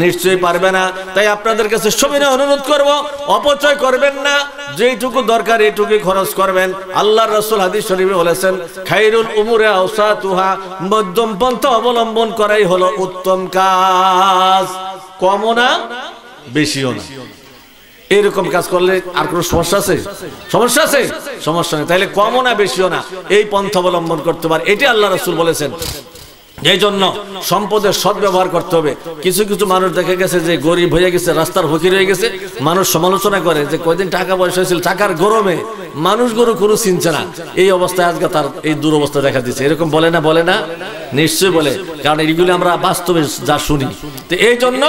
নিশ্চয়ই পারবে না। তাই আপনাদের কাছে সবিনয় অনুরোধ করব, অপচয় করবেন না, যেইটুকু দরকার এইটুকুই খরচ করবেন। আল্লাহর রাসূল হাদিস শরীফে বলেছেন, খায়রুল উমুরি আওসাতুহা, মধ্যম পন্থা অবলম্বন করাই হলো উত্তম কাজ। কমও না, বেশিও না। এরকম কাজ করলে আর কোনো সমস্যা আছে? সমস্যা আছে? সমস্যা নেই। তাহলে কমও না, বেশিও না, এই পন্থা অবলম্বন করতে পারে, এটি আল্লাহ রাসূল বলেছেন। এই জন্য সম্পদের সদ্ব্যবহার করতে হবে। কিছু কিছু মানুষ দেখা গেছে যে গরিব হয়ে গেছে, রাস্তার ফকির হয়ে গেছে, মানুষ সমালোচনা করে যে কয়দিন টাকা পয়সা হয়েছিল, টাকার গরমে মানুষ গরু কোনো চিনছে না। এই অবস্থায় আজকে তার এই দুরবস্থা দেখা দিচ্ছে। এরকম বলে না? বলে না? নিশ্চয়ই বলে, কারণ এইগুলি আমরা বাস্তবে যা শুনি। তো এই জন্য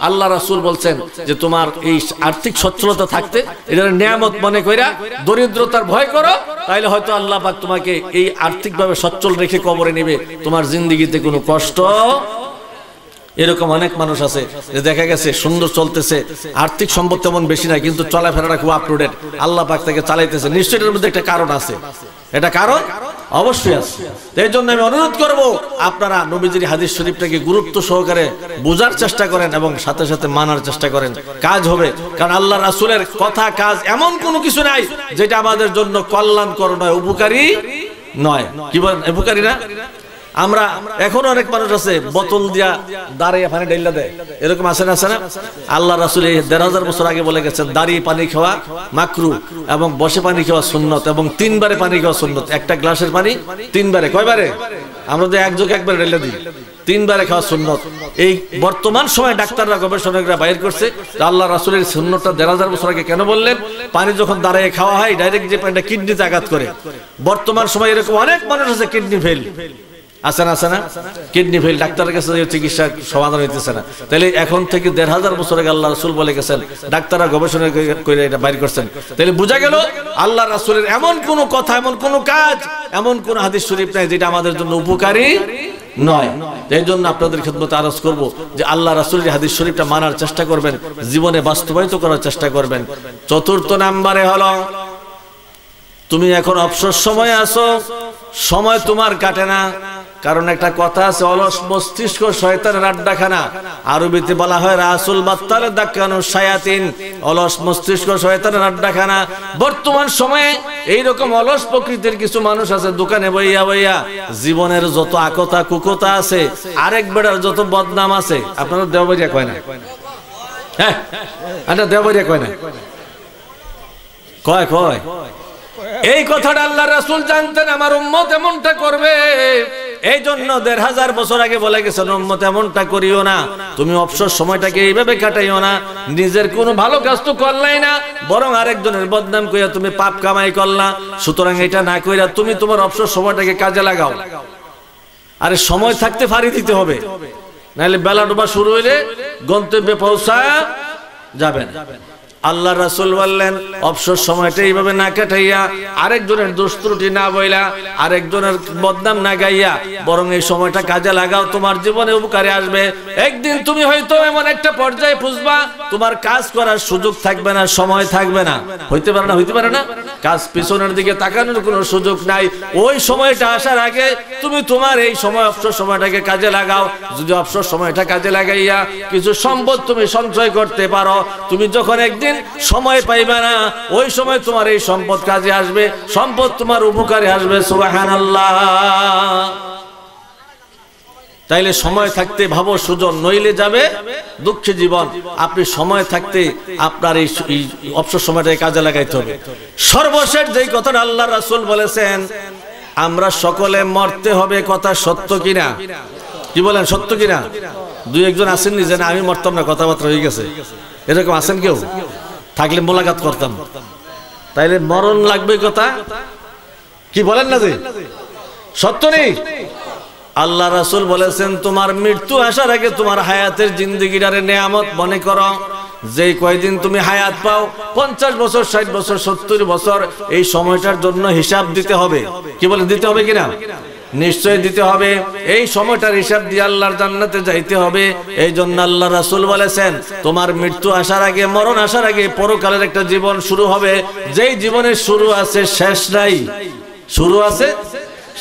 আল্লাহ রাসূল বলছেন যে তোমার এই আর্থিক সচ্ছলতা থাকতে এটার নিয়ামত মনে কইরা দরিদ্রতার ভয় করো, তাইলে হয়তো আল্লাহ পাক তোমাকে এই আর্থিকভাবে সচ্ছল রেখে কবরে নেবে, তোমার জিন্দেগিতে কোনো কষ্ট এরকম অনেক মানুষ আছে যে দেখা গেছে সুন্দর চলতেছে, আর্থিক সম্পদ তেমন বেশি নাই, কিন্তু চলাফেরাটা খুব আপটুডেট, আল্লাহ পাক তাকে চালাইতেছে। নিশ্চয়ই এর মধ্যে একটা কারণ আছে, এটা কারণ অবশ্যই আছে। এই জন্য আমি অনুরোধ করব আপনারা নবীজির হাদিস শরীফটাকে গুরুত্ব সহকারে বোঝার চেষ্টা করেন এবং সাথে সাথে মানার চেষ্টা করেন, কাজ হবে। কারণ আল্লাহ রাসূলের কথা কাজ এমন কোনো কিছু নাই যেটা আমাদের জন্য কল্যাণকর নয়, উপকারী নয়। কি বলেন, উপকারী না? আমরা এখন অনেক মানুষ আছে বোতল দিয়া দাঁড়িয়ে পানি ঢেলা দেয়, এরকম আছে না? আছে না? আল্লাহ রাসূল ১৫০০ বছর আগে বলে গেছেন দাঁড়িয়ে পানি খাওয়া মাকরু এবং বসে পানি খাওয়া সুন্নত, এবং ৩ বারে পানি খাওয়া সুন্নত। একটা গ্লাসের পানি ৩ বারে, কয়বারে? আমরা তো এক যোগ একবার ঢেলে দিই, ৩ বারে খাওয়া সুন্নত। এই বর্তমান সময় ডাক্তাররা গবেষণকরা বাইর করছে আল্লাহ রাসূলের সুন্নতটা ১৫০০ বছর আগে কেন বললেন? পানি যখন দাঁড়িয়ে খাওয়া হয় ডাইরেক্ট যে পানিটা কিডনিতে আঘাত করে। বর্তমান সময় এরকম অনেক মানুষ আছে কিডনি ফেল, আছে না? আছে না? কিডনি ফেল, ডাক্তারের কাছে চিকিৎসা সমাধান হইতেছে না। তাহলে এখন থেকে ১৫০০ বছর আগে আল্লাহ রাসূল বলে গেছেন, ডাক্তাররা গবেষণা করে এটা বাইর করছেন। তাহলে বোঝা গেল আল্লাহ রাসূলের এমন কোন কথা, এমন কোন কাজ, এমন কোন হাদিস শরীফ নাই যেটা আমাদের জন্য উপকারী নয়। এই জন্য আপনাদের খিদমতে আরজ করব যে আল্লাহ রাসূলের হাদিস শরীফটা মানার চেষ্টা করবেন, জীবনে বাস্তবায়িত করার চেষ্টা করবেন। চতুর্থ নাম্বারে হলো তুমি এখন অবসর সময় আছো, সময় তোমার কাটে না। কারণ একটা কথা আছে, অলস মস্তিষ্ক শয়তানের আড্ডাখানা। আরবিতে বলা হয় রাসুল বাত্তালে দাক্কানু শায়াতিন, অলস মস্তিষ্ক শয়তানের আড্ডাখানা। বর্তমান সময়ে এইরকম অলস প্রকৃতির কিছু মানুষ আছে, দোকানে বইয়া বইয়া জীবনের যত আকতা কুকতা আছে, আরেক বেড়ার যত বদনাম আছে। আপনারা দেওবরিয়া কয় না? হ্যাঁ, আচ্ছা দেওবরিয়া কয় না? কয় কয়। এই কথাটা আল্লাহ রাসূল জানতেন আমার উম্মত এমনটা করবে, এই জন্য ১৫০০ বছর আগে বলে গেছেন উম্মত এমনটা করিও না। তুমি অবসর সময়টাকে এইভাবে কাটাইও না, নিজের কোনো ভালো কাজ তো করলাই না, বরং আরেকজনের বদনাম কইরা তুমি পাপ কামাই করলা। সুতরাং এটা না কইরা তুমি তোমার অবসর সময়টাকে কাজে লাগাও। আরে সময় থাকতে ফাড়ি দিতে হবে, নাহলে বেলা ডোবা শুরু হইলে গন্তব্যে পৌঁছা যাবে না। আল্লাহ রাসূল বললেন অবসর সময়টা এইভাবে না কাটাইয়া, আরেকজনের দোষ ত্রুটি না বইলা, আরেকজনের বদনাম না গাইয়া, বরং এই সময়টা কাজে লাগাও, তোমার জীবনে উপকারে আসবে। একদিন তুমি হয়তো এমন একটা পর্যায়ে পৌঁছবা তোমার কাজ করার সুযোগ থাকবে না, সময় থাকবে না। হইতে পারে না? হইতে পারে না? কাজ পিছনের দিকে তাকানোর কোনো সুযোগ নাই। ওই সময়টা আসার আগে তুমি তোমার এই সময় অবসর সময়টাকে কাজে লাগাও। যদি অবসর সময়টা কাজে লাগাইয়া কিছু সম্পদ তুমি সঞ্চয় করতে পারো, তুমি যখন একদিন সময় পাইবে না, ওই সময় তোমার এই সম্পদ কাজে আসবে, সম্পদ তোমার উপকারে আসবে। সুবহানাল্লাহ। তাইলে সময় থাকতে ভাবো সুজন, নইলে যাবে দুঃখে জীবন। আপনি সময় থাকতে আপনার এই অবসর সময়টাকে কাজে লাগাইতে হবে। সর্বশেষ যেই কথাটা আল্লাহ রাসূল বলেছেন, আমরা সকলে মরতে হবে, কথা সত্য কিনা? কি বলেন, সত্য কিনা? দুই একজন আছেন নিজে না আমি মরতাম না, কথাবার্তা হয়ে গেছে, এরকম আছেন কেউ? থাকলে মোলাকাত করতাম। তাইলে মরণ লাগবে, কথা কি বলেন না যে সত্য নেই? আল্লাহ রাসূল বলেছেন তোমার মৃত্যু আসার আগে তোমার হায়াতের জিন্দেগিটারে নেয়ামত মনে করো। যেই কয়দিন তুমি হায়াত পাও, ৫০ বছর ৬০ বছর ৭০ বছর, এই সময়টার জন্য হিসাব দিতে হবে। কি বলেন, দিতে হবে কিনা? নিশ্চয় দিতে হবে। এই সময়টার হিসাব দিয়ে আল্লাহর জান্নাতে যাইতে হবে। এই জন্য আল্লাহ রাসূল বলেছেন তোমার মৃত্যু আসার আগে, মরণ আসার আগে পরকালের একটা জীবন শুরু হবে, যেই জীবনের শুরু আছে শেষ নাই। শুরু আছে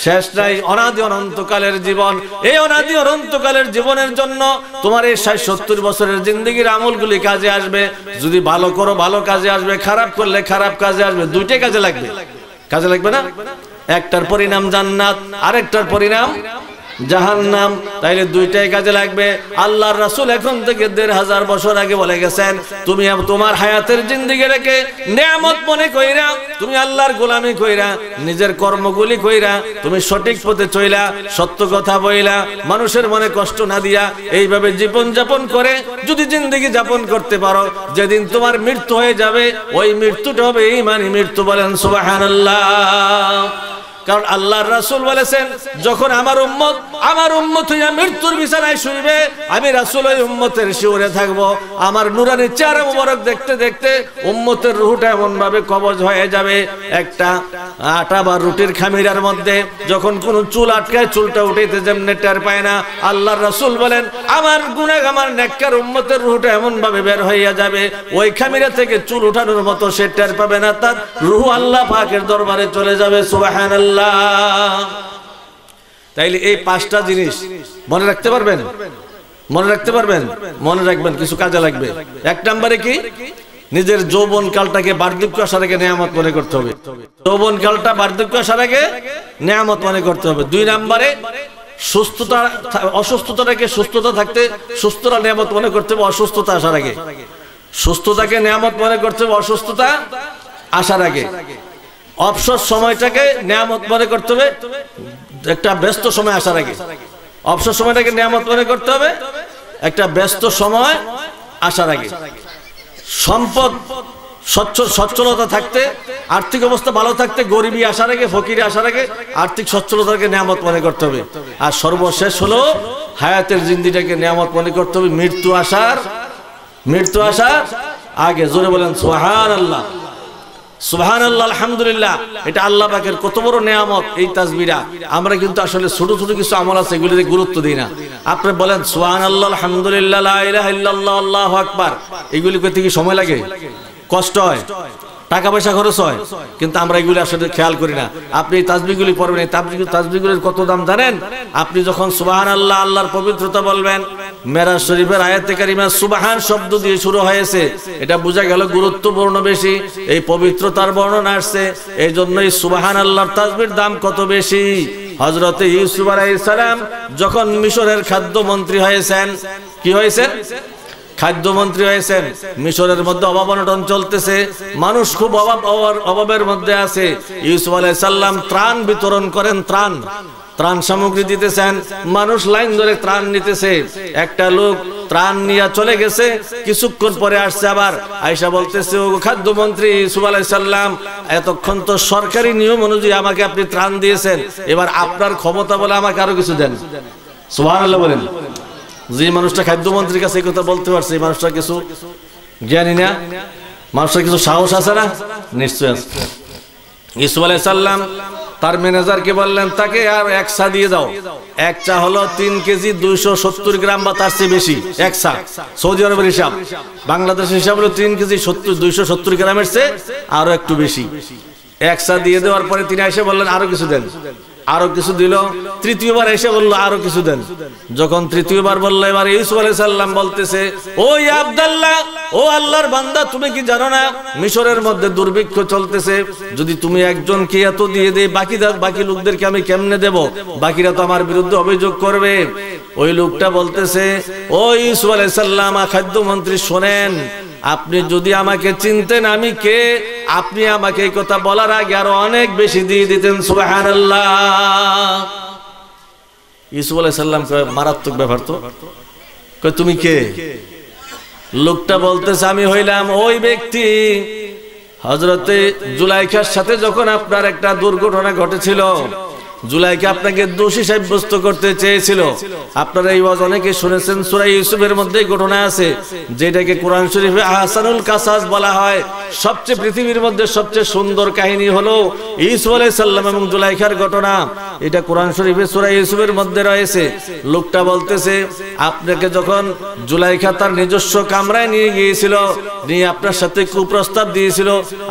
শেষ নাই, অনাদি অনন্তকালের জীবন। এই অনাদি অনন্তকালের জীবনের জন্য তোমার এই ৬০-৭০ বছরের জিন্দেগির আমলগুলি কাজে আসবে। যদি ভালো করো ভালো কাজে আসবে, খারাপ করলে খারাপ কাজে আসবে। দুইটাই কাজে লাগবে। কাজে লাগবে না? একটার পরিণাম জান্নাত, আরেকটার পরিণাম জাহান্নাম। তাইলে দুইটাই কাজে লাগবে। আল্লাহর রাসূল এখন থেকে ১৫০০ বছর আগে বলে গেছেন তুমি তোমার হায়াতের জিন্দেগি রেখে নেয়ামত মনে কইরা, তুমি আল্লাহর গোলামি কইরা, নিজের কর্মগুলি কইরা, তুমি সঠিক পথে চইলা, সত্য কথা বইলা, মানুষের মনে কষ্ট না দিয়া, এইভাবে জীবন যাপন করে যদি জিন্দেগি যাপন করতে পারো, যেদিন তোমার মৃত্যু হয়ে যাবে ওই মৃত্যুটা হবে ঈমানি মৃত্যু। বলেন সুবহানাল্লাহ। কারণ আল্লাহর রাসূল বলেছেন যখন আমার উম্মত হইয়া মৃত্যুর বিছানায় শুইবে আমি রাসূল ওই উম্মতের শিওরে থাকব। আমার নূরানি চেহারা মোবারক দেখতে দেখতে উম্মতের রূহটা এমন ভাবে কবজ হয়ে যাবে, একটা আটা বা রুটির খামিরার মধ্যে যখন কোনো চুল আটকায় চুলটা উঠাইতে যেমনে টের পায় না, আল্লাহর রাসূল বলেন আমার গুনাহগার আমার নেককার উম্মতের রূহটা এমন ভাবে বের হইয়া যাবে ওই খামিরা থেকে চুল উঠানোর মতো সে টের পাবে না, তার রূহ আল্লাহ পাকের দরবারে চলে যাবে। সুবহানাল্লাহ। তাইলে এই পাঁচটা জিনিস মনে রাখতে পারবেন, মনে রাখতে পারবেন, মনে রাখবেন, কিছু কাজে লাগবে। এক নম্বরে কি, নিজের যৌবন কালটাকে বার্ধক্য আসার আগে নিয়ামত মনে করতে হবে। যৌবন কালটা বার্ধক্য আসার আগে নিয়ামত মনে করতে হবে। দুই নম্বরে সুস্থতা, অসুস্থতাটাকে সুস্থতা থাকতে সুস্থতা নিয়ামত মনে করতে হবে অসুস্থতা আসার আগে। সুস্থতাকে নিয়ামত মনে করতে হবে অসুস্থতা আসার আগে। অবসর সময়টাকে নিয়ামত মনে করতে হবে একটা ব্যস্ত সময় আসার আগে। অবসর সময়টাকে নিয়ামত মনে করতে হবে একটা ব্যস্ত সময় আসার আগে। সম্পদ সচ্ছলতা থাকতে, আর্থিক অবস্থা ভালো থাকতে, গরিবী আসার আগে, ফকিরি আসার আগে আর্থিক সচ্ছলতাকে নিয়ামত মনে করতে হবে। আর সর্বশেষ হলো হায়াতের জিন্দিটাকে নিয়ামত মনে করতে হবে মৃত্যু আসার আগে। জোরে বলেন সুবহানাল্লাহ, সুবহানাল্লাহ, আলহামদুলিল্লাহ। এটা আল্লাহ পাকের কত বড় নিয়ামত এই তাসবিহটা। আমরা কিন্তু আসলে ছোট ছোট কিছু আমল আছে এগুলিতে গুরুত্ব দিই না। আপনি বলেন সুবহানাল্লাহ, আলহামদুলিল্লাহ, লা ইলাহা ইল্লাল্লাহ, আল্লাহু আকবার, এগুলি করতে কি সময় লাগে? কষ্ট হয়, টাকা পয়সা খরচ হয়, কিন্তু আমরা এগুলি আসলে খেয়াল করি না। আপনি এই তাসবিহগুলি পড়বেন, এই তাসবিহগুলির কত দাম জানেন? আপনি যখন সুবহানাল্লাহ, আল্লাহর পবিত্রতা বলবেন, মেরাজ শরীফের আয়াতে কারিমা সুবহান শব্দ দিয়ে শুরু হয়েছে, এটা বোঝা গেল গুরুত্বপূর্ণ বেশি, এই পবিত্রতার বর্ণনা আসছে। এই জন্যই সুবহানাল্লাহর তাসবিহর দাম কত বেশি। হযরতে ইউসুফ আলাইহিস সালাম যখন মিশরের খাদ্যমন্ত্রী হয়েছেন, কি হয়েছেন? খাদ্যমন্ত্রী হয়েছেন। মিশরের মধ্যে অভাব অনটন চলতেছে, মানুষ খুব অভাবের মধ্যে আছে। ইউসুফ আলাইহিস সালাম ত্রাণ বিতরণ করেন, ত্রাণ সামগ্রী দিতেছেন, মানুষ লাইন ধরে ত্রাণ নিতেছে। একটা লোক ত্রাণ নিয়ে চলে গেছে, কিছুক্ষণ পরে আসছে আবার, আয়েশা বলতেছে ও খাদ্যমন্ত্রী ইউসুফ আলাইহিস সালাম, এতক্ষণ তো সরকারি নিয়ম অনুযায়ী আমাকে আপনি ত্রাণ দিয়েছেন, এবার আপনার ক্ষমতা বলে আমাকে আরো কিছু দেন। সুবহানাল্লাহ বলেন। যে মানুষটা খাদ্যমন্ত্রীর কাছে এই কথা বলতে পারছে, এই মানুষটা কিছু জ্ঞানী না? মানুষটার কিছু সাহস আছে না? নিশ্চয় আছে। ইউসুফ আলাইহিস সালাম তার ম্যানেজারকে বললেন তাকে আর এক চা দিয়ে দাও। এক চা হলো 3 কেজি 270 গ্রাম বা তার চেয়ে বেশি। এক চা সৌদি আরবের হিসাব, বাংলাদেশের হিসাব হলো 3 কেজি 270 গ্রামের চেয়ে আরো একটু বেশি। এক চা দিয়ে দেওয়ার পরে তিনি এসে বললেন আরো কিছু দেন, আরো কিছু দিল। তৃতীয়বার এসে বললো আরো কিছু দেন। যখন তৃতীয়বার বললো, এবার ইউসুফ আলাইহিস সালাম বলতেছে ও ইয়া আব্দুল্লাহ, ও আল্লাহর বান্দা, তুমি কি জানো না মিশরের মধ্যে দুর্ভিক্ষ চলতেছে, যদি তুমি একজনকে এত দিয়ে দেই, বাকি লোকদেরকে আমি কেমনে দেব? বাকিরা তো আমার বিরুদ্ধে অভিযোগ করবে। ওই লোকটা বলতেছে ও ইউসুফ আলাইহিস সালাম, খাদ্যমন্ত্রী শোনেন, আপনি যদি আমাকে চিনতেন আমি কে, আপনি আমাকে এই কথা বলার আগে আরো অনেক বেশি দিয়ে দিতেন। সুবহানাল্লাহ। ইউসুফ আলাইহিস সালাম কয় মারাত্মক ব্যাপার তো, কয় তুমি কে? লোকটা বলতেছে আমি হইলাম ওই ব্যক্তি হযরতে জুলাইখার সাথে যখন আপনার একটা দুর্ঘটনা ঘটেছিল, জুলাইখা আপনাকে দোষী সাব্যস্ত করতে চেয়েছিল। আপনারা এই ওয়াজ অনেকে শুনেছেন, সূরা ইউসুফের মধ্যে ঘটনা আছে যেটাকে কোরআন শরীফে আহসানুল কাসাস বলা হয়। সবচেয়ে পৃথিবীর মধ্যে সবচেয়ে সুন্দর কাহিনী হলো ইউসুফ আলাইহিস সালাম এবং জুলাইখার ঘটনা। এটা কোরআন শরীফে সূরা ইউসুফের মধ্যে রয়েছে। লোকটা বলতেছে আপনাকে যখন জুলাইখা তার নিজস্ব কামরায় নিয়ে গিয়েছিল, নিয়ে আপনার সাথে কুপ্রস্তাব দিয়েছিল,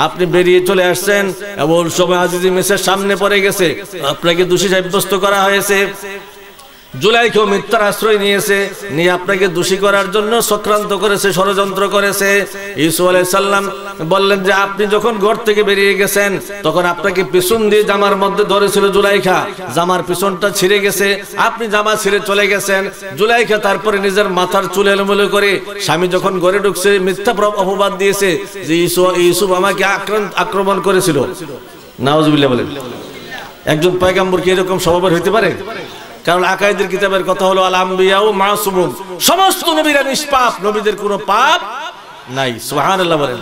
আপনি বেরিয়ে চলে আসছেন, এমন সময় আজিজি মেসের সামনে পড়ে গেছে, আপনাকে দোষী সাব্যস্ত করা হয়েছে। জুলাইখাও মিথ্যার আশ্রয় নিয়েছে, নিয়ে আপনাকে দোষী করার জন্য চক্রান্ত করেছে, ষড়যন্ত্র করেছে। ইউসুফ আলাইহিস সালাম বললেন যে আপনি যখন ঘর থেকে বেরিয়ে গেছেন তখন আপনাকে পিছন দিয়ে জামার মধ্যে ধরেছিল জুলাইখা, জামার পিছনটা ছিঁড়ে গেছে, আপনি জামা ছিঁড়ে চলে গেছেন। জুলাইখা তারপরে নিজের মাথার চুল এলোমেলো করে স্বামী যখন ঘরে ঢুকছে মিথ্যা অপবাদ দিয়েছে যে ইউসুফ আমাকে আক্রমণ করেছিল। নাউজুবিল্লাহ বলেন। একজন পয়গম্বর কি এরকম স্বভাবের হইতে পারে? কারণ আকাইদের কিতাবের কথা হলো আল আম্বিয়াউ মাসুমুন, সমস্ত নবীরা নিষ্পাপ, নবীদের কোনো পাপ নাই। সুবহানাল্লাহ বলেন।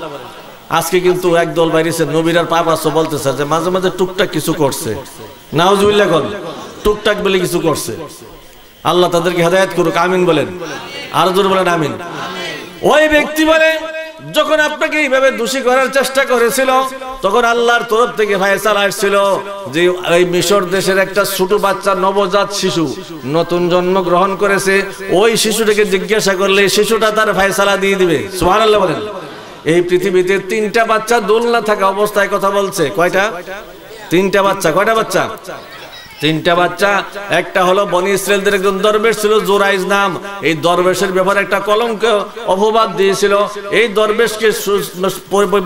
আজকে কিন্তু একদল বাইরেছে নবীরার পাপ আছে বলতেছে যে মাঝে মাঝে টুকটাক কিছু করছে, নাউজুবিল্লাহ কোন টুকটাক বলে কিছু করছে, আল্লাহ তাদেরকে হেদায়েত করুক, আমিন বলেন। আর জোরে বলেন আমিন। ওই ব্যক্তি বলে যখন আপনাকে এইভাবে দোষী করার চেষ্টা করেছিল তখন আল্লাহর তরফ থেকে ফায়সালা আসছিল যে এই মিশর দেশের একটা ছোট বাচ্চা নবজাত শিশু নতুন জন্ম গ্রহণ করেছে, ওই শিশুটাকে জিজ্ঞাসা করলে শিশুটা তার ফায়সালা দিয়ে দিবে। সুবহানাল্লাহ বলেন। এই পৃথিবীতে 3টা বাচ্চা দোলনা থাকা অবস্থায় কথা বলছে। কয়টা? 3টা বাচ্চা। কয়টা বাচ্চা? 3টা বাচ্চা। একটা হলো বনি ইসরায়েলদের একজন দরবেশ ছিল জোরাইজ নাম, এই দরবেশের ব্যাপারে একটা কলঙ্ক অপবাদ দিয়েছিল। এই দরবেশকে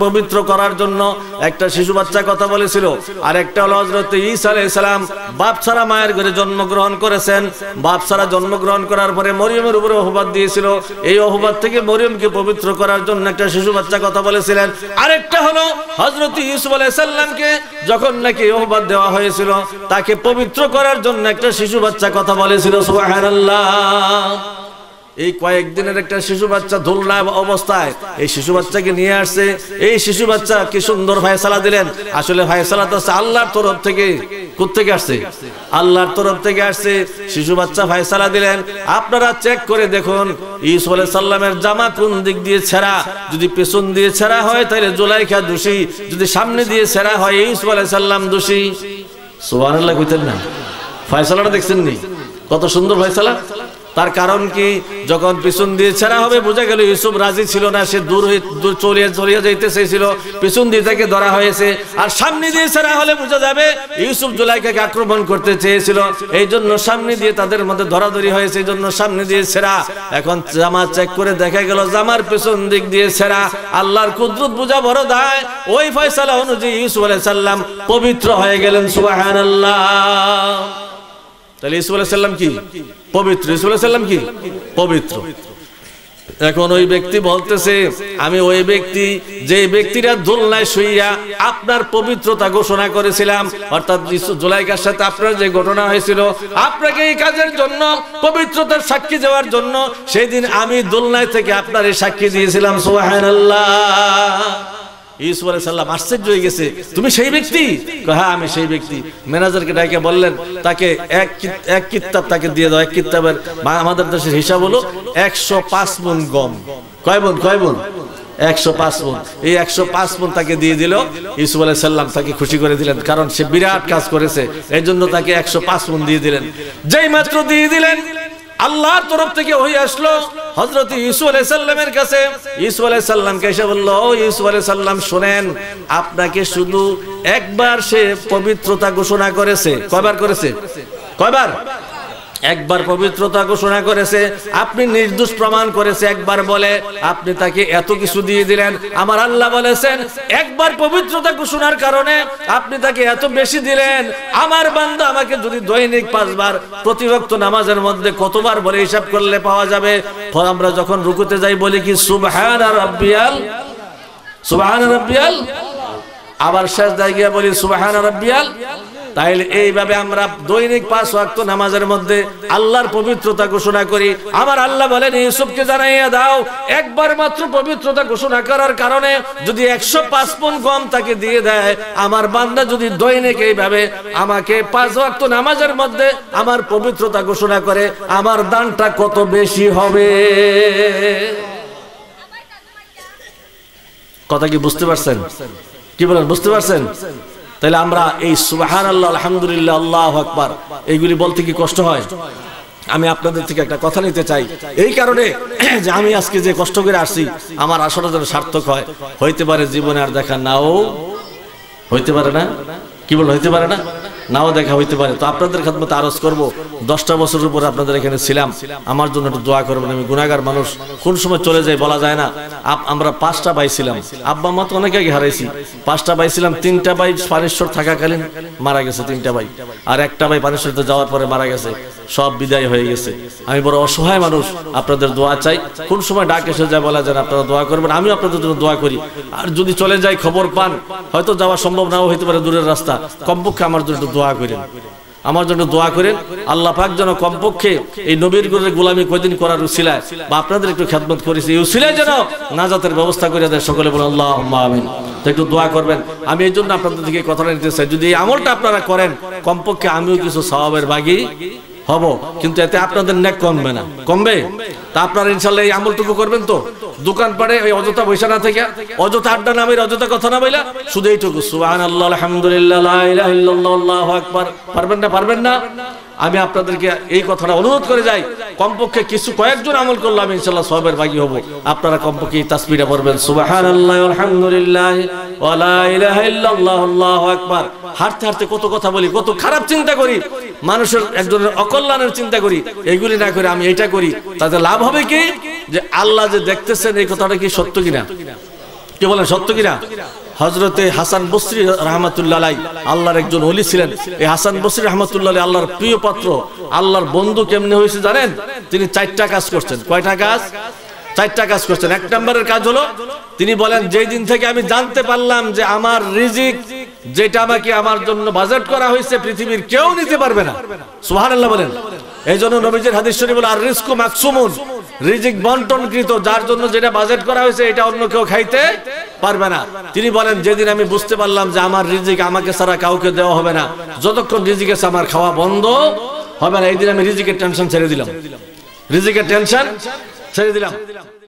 পবিত্র করার জন্য একটা শিশু বাচ্চা কথা বলেছিল। আর একটা হলো হযরত ঈসা আলাইহিস সালাম বাপ ছাড়া মায়ের ঘরে জন্মগ্রহণ করেছেন, বাপ ছাড়া জন্মগ্রহণ করার পরে মরিয়মের উপরে অপবাদ দিয়েছিল, এই অপবাদ থেকে মরিয়মকে পবিত্র করার জন্য একটা শিশু বাচ্চা কথা বলেছিলেন। আরেকটা হলো হযরত ইউসুফ আলাইহিস সালামকে যখন নাকি অপবাদ দেওয়া হয়েছিল তাকে পবিত্র করার জন্য একটা শিশু বাচ্চা কথা বলেছিল। সুবহানাল্লাহ। এই কয়েকদিনের একটা শিশু বাচ্চা দোলনা অবস্থায় এই শিশু বাচ্চাকে নিয়ে আসছে। এই শিশু বাচ্চা কি সুন্দর ফায়সালা দিলেন। আসলে ফায়সালা তো আল্লাহর তরফ থেকে। কোত্থেকে আসছে? আল্লাহর তরফ থেকে আসছে। শিশু বাচ্চা ফায়সালা দিলেন। আপনারা চেক করে দেখুন ইউসুফ আলাইহিস সালামের জামা কোন দিক দিয়ে ছেঁড়া। যদি পেছন দিয়ে ছেঁড়া হয় তাহলে জুলাইখা দোষী, যদি সামনে দিয়ে ছেঁড়া হয় ইউসুফ আলাইহিস সালাম দোষী। সুবহানাল্লাহ কইতেন না? ফয়সালাটা দেখছেন নি কত সুন্দর ফয়সালা। তার কারণ কি, যখন পিছন দিয়ে ছেঁড়া হবে বোঝা গেল ইউসুফ রাজি ছিল না, সে দূর চলিয়ে যাইতে চেয়েছিল, পিছন দিয়ে তাকে ধরা হয়েছে। আর সামনে দিয়ে ছেঁড়া হলে বোঝা যাবে ইউসুফ জুলাইখাকে আক্রমণ করতে চেয়েছিল, এই জন্য সামনে দিয়ে তাদের মধ্যে ধরাধরি হয়েছে, এই জন্য সামনে দিয়ে ছেঁড়া। এখন জামা চেক করে দেখা গেল জামার পিছন দিক দিয়ে ছেঁড়া। আল্লাহর কুদরত বোঝা বড় দায়। ওই ফয়সালা অনুযায়ী ইউসুফ আলাইহিস সালাম পবিত্র হয়ে গেলেন। সুবহানাল্লাহ। তাহলে ইউসুফ আলাইহিস সালাম কি পবিত্র? ইউসুফ আলাইহিস সালাম কি পবিত্র? এখন ওই ব্যক্তি বলতেছে আমি ওই ব্যক্তি যে ব্যক্তিরা দোলনায় শুইয়া আপনার পবিত্রতা ঘোষণা করেছিলাম, অর্থাৎ জুলাইখার সাথে আপনার যে ঘটনা হয়েছিল, আপনাকে এই কাজের জন্য পবিত্রতার সাক্ষী দেওয়ার জন্য সেই দিন আমি দোলনায় থেকে আপনার এই সাক্ষী দিয়েছিলাম। সুবহানাল্লাহ। ইউসুফ আলাইহিস সালাম আশ্চর্য হয়ে গেছে, তুমি সেই ব্যক্তি? হ্যাঁ আমি সেই ব্যক্তি। ম্যানেজারকে ডাকে বললেন তাকে এক কিতাব তাকে দিয়ে দাও। এক কিতাবের আমাদের দেশের হিসাব হলো 105 মণ গম। কয় মণ? 105 মণ। এই 105 মণ তাকে দিয়ে দিল। ইউসুফ আলাইহিস সালাম তাকে খুশি করে দিলেন, কারণ সে বিরাট কাজ করেছে, এই জন্য তাকে 105 মণ দিয়ে দিলেন। যেই মাত্র দিয়ে দিলেন আল্লাহর তরফ থেকে ওহী আসলো হযরত ইউসুফ আলাইহিস সালামের কাছে। ইউসুফ আলাইহিস সালামকে এসে বলল, ও ইউসুফ আলাইহিস সালাম শুনেন, আপনাকে শুধু একবার সে পবিত্রতা ঘোষণা করেছে। কয়বার করেছে? কয়বার? একবার পবিত্রতা ঘোষণা করেছে, আপনি নির্দোষ প্রমাণ করেছে একবার বলে আপনি তাকে এত কিছু দিয়ে দিলেন। আমার আল্লাহ বলেছেন একবার পবিত্রতা ঘোষণার কারণে আপনি তাকে এত বেশি দিলেন। আমার বান্দা আমাকে যদি দৈনিক 5 বার প্রতি ওয়াক্ত নামাজের মধ্যে কতবার বলে হিসাব করলে পাওয়া যাবে। আমরা যখন রুকুতে যাই বলি কি সুবহানা রাব্বিয়াল, সুবহানা রাব্বিয়াল, আবার সিজদায় গিয়ে বলি সুবহানা রাব্বিয়াল। তাইলে এইভাবে আমরা দৈনিক 5 ওয়াক্ত নামাজের মধ্যে আল্লাহর পবিত্রতা ঘোষণা করি। আমার আল্লাহ বলেন ইউসুফকে জানাইয়া দাও একবার মাত্র পবিত্রতা ঘোষণা করার কারণে যদি 105 মণ গম তাকে দিয়ে দেয়, আমার বান্দা যদি দৈনিক এইভাবে আমাকে 5 ওয়াক্ত নামাজের মধ্যে আমার পবিত্রতা ঘোষণা করে, আমার দানটা কত বেশি হবে। কথা কি বুঝতে পারছেন? কি বলেন, বুঝতে পারছেন? তাহলে আমরা এই সুবহানাল্লাহ, আলহামদুলিল্লাহ, আল্লাহু আকবার এইগুলি বলতে কি কষ্ট হয়? আমি আপনাদের থেকে একটা কথা নিতে চাই, এই কারণে যে আমি আজকে যে কষ্ট করে আসছি আমার আসলে যেন সার্থক হয়। হইতে পারে জীবনে আর দেখা নাও হইতে পারে না। কি বল, হইতে পারে না, নাও দেখা হইতে পারে। তো আপনাদের খেদমতে আরজ করব, 10টা বছরের উপরে আপনাদের এখানে ছিলাম, আমার জন্য একটু দোয়া করবেন। আমি গুনাহগার মানুষ, কোন সময় চলে যায় বলা যায় না। আমরা 5টা ভাই ছিলাম, আব্বা মা তো অনেক আগে হারাইছি। 5টা ভাই ছিলাম, 3টা ভাই পানেশ্বর থাকাকালীন মারা গেছে, 3টা ভাই। আর একটা ভাই পানেশ্বরতে যাওয়ার পরে মারা গেছে, সব বিদায় হয়ে গেছে। আমি বড় অসহায় মানুষ, আপনাদের দোয়া চাই। কোন সময় ডাক এসে যায় বলা যায়, আপনারা দোয়া করবেন, আমি আপনাদের জন্য দোয়া করি। আর যদি চলে যাই খবর পান, হয়তো যাওয়া সম্ভব নাও হইতে পারে, দূরের রাস্তা, কমপক্ষে আমার জন্য দোয়া করেন। আমার জন্য দোয়া করেন। আল্লাহ পাক যেন কমপক্ষে এই নবীর গুরুর গোলামি কয়দিন করার উসিলায় বা আপনাদের একটু খেদমত করেছি, এই উসিলায় যেন নাজাতের ব্যবস্থা করে দেয়। সকলে বলেন আল্লাহুম্মা আমিন। তো একটু দোয়া করবেন। আমি এই জন্য আপনাদের থেকে কথাটা নিতে চাই, যদি এই আমলটা আপনারা করেন কমপক্ষে আমিও কিছু সওয়াবের ভাগী হব, কিন্তু এতে আপনাদের নেক কমবে না। কমবে? তা আপনারা ইনশাআল্লাহ এই আমলটুকু করবেন তো? দোকান পাড়ে ওই অযথা বৈশা না থেকে, অযথা আড্ডা না বইলা, অযথা কথা না বইলা, শুধু এইটুকু সুবহানাল্লাহ আলহামদুলিল্লাহ লা ইলাহা ইল্লাল্লাহ আল্লাহু আকবার। পারবেন না? পারবেন না? আমি আপনাদেরকে এই কথাটা অনুরোধ করে যাই, কমপক্ষে কিছু কয়েকজন আমল করলে আমি ইনশাআল্লাহ সওয়াবের ভাগী হব। আপনারা কমপক্ষে এই তাসবিহটা পড়বেন, সুবহানাল্লাহ আলহামদুলিল্লাহ ওয়া লা ইলাহা ইল্লাল্লাহ আল্লাহু আকবার। হাঁটতে হাঁটতে কত কথা বলি, কত খারাপ চিন্তা করি, মানুষের একজনের অকল্যাণের চিন্তা করি। এইগুলি না করে আমি এটা করি, তাতে লাভ হবে কি? যে আল্লাহ যে দেখতেছেন, এই কথাটা কি সত্য কিনা? কি বলেন, সত্য কিনা? হযরতে হাসান বসরি রাহমাতুল্লাহ আলাইহি আল্লাহর একজন ওলি ছিলেন। এই হাসান বসরি রাহমাতুল্লাহ আলাইহি আল্লাহর প্রিয় পাত্র, আল্লাহর বন্ধু কেমনে হয়েছে জানেন? তিনি 4টা কাজ করছেন। কয়টা কাজ? 4টা কাজ করছেন। 1 নম্বরের কাজ হলো, তিনি বলেন, যেই দিন থেকে আমি জানতে পারলাম যে আমার রিজিক যেটা আমাকে আমার জন্য বাজেট করা হয়েছে পৃথিবীর কেউ নিতে পারবে না। সুবহানাল্লাহ বলেন। এই জন্য নবীজির হাদিস শরীফ বলে, আর রিজকু মাকসুমুন, রিজিক বন্টনকৃত, যার জন্য যেটা বাজেট করা হয়েছে এটা অন্য কেউ খাইতে পারবে না। তিনি বলেন, যেদিন আমি বুঝতে পারলাম যে আমার রিজিক আমাকে ছাড়া কাউকে দেওয়া হবে না, যতক্ষণ রিজিক আছে আমার খাওয়া বন্ধ হবে না, এই দিন আমি রিজিকের টেনশন ছেড়ে দিলাম। রিজিকের টেনশন ছেড়ে দিলাম।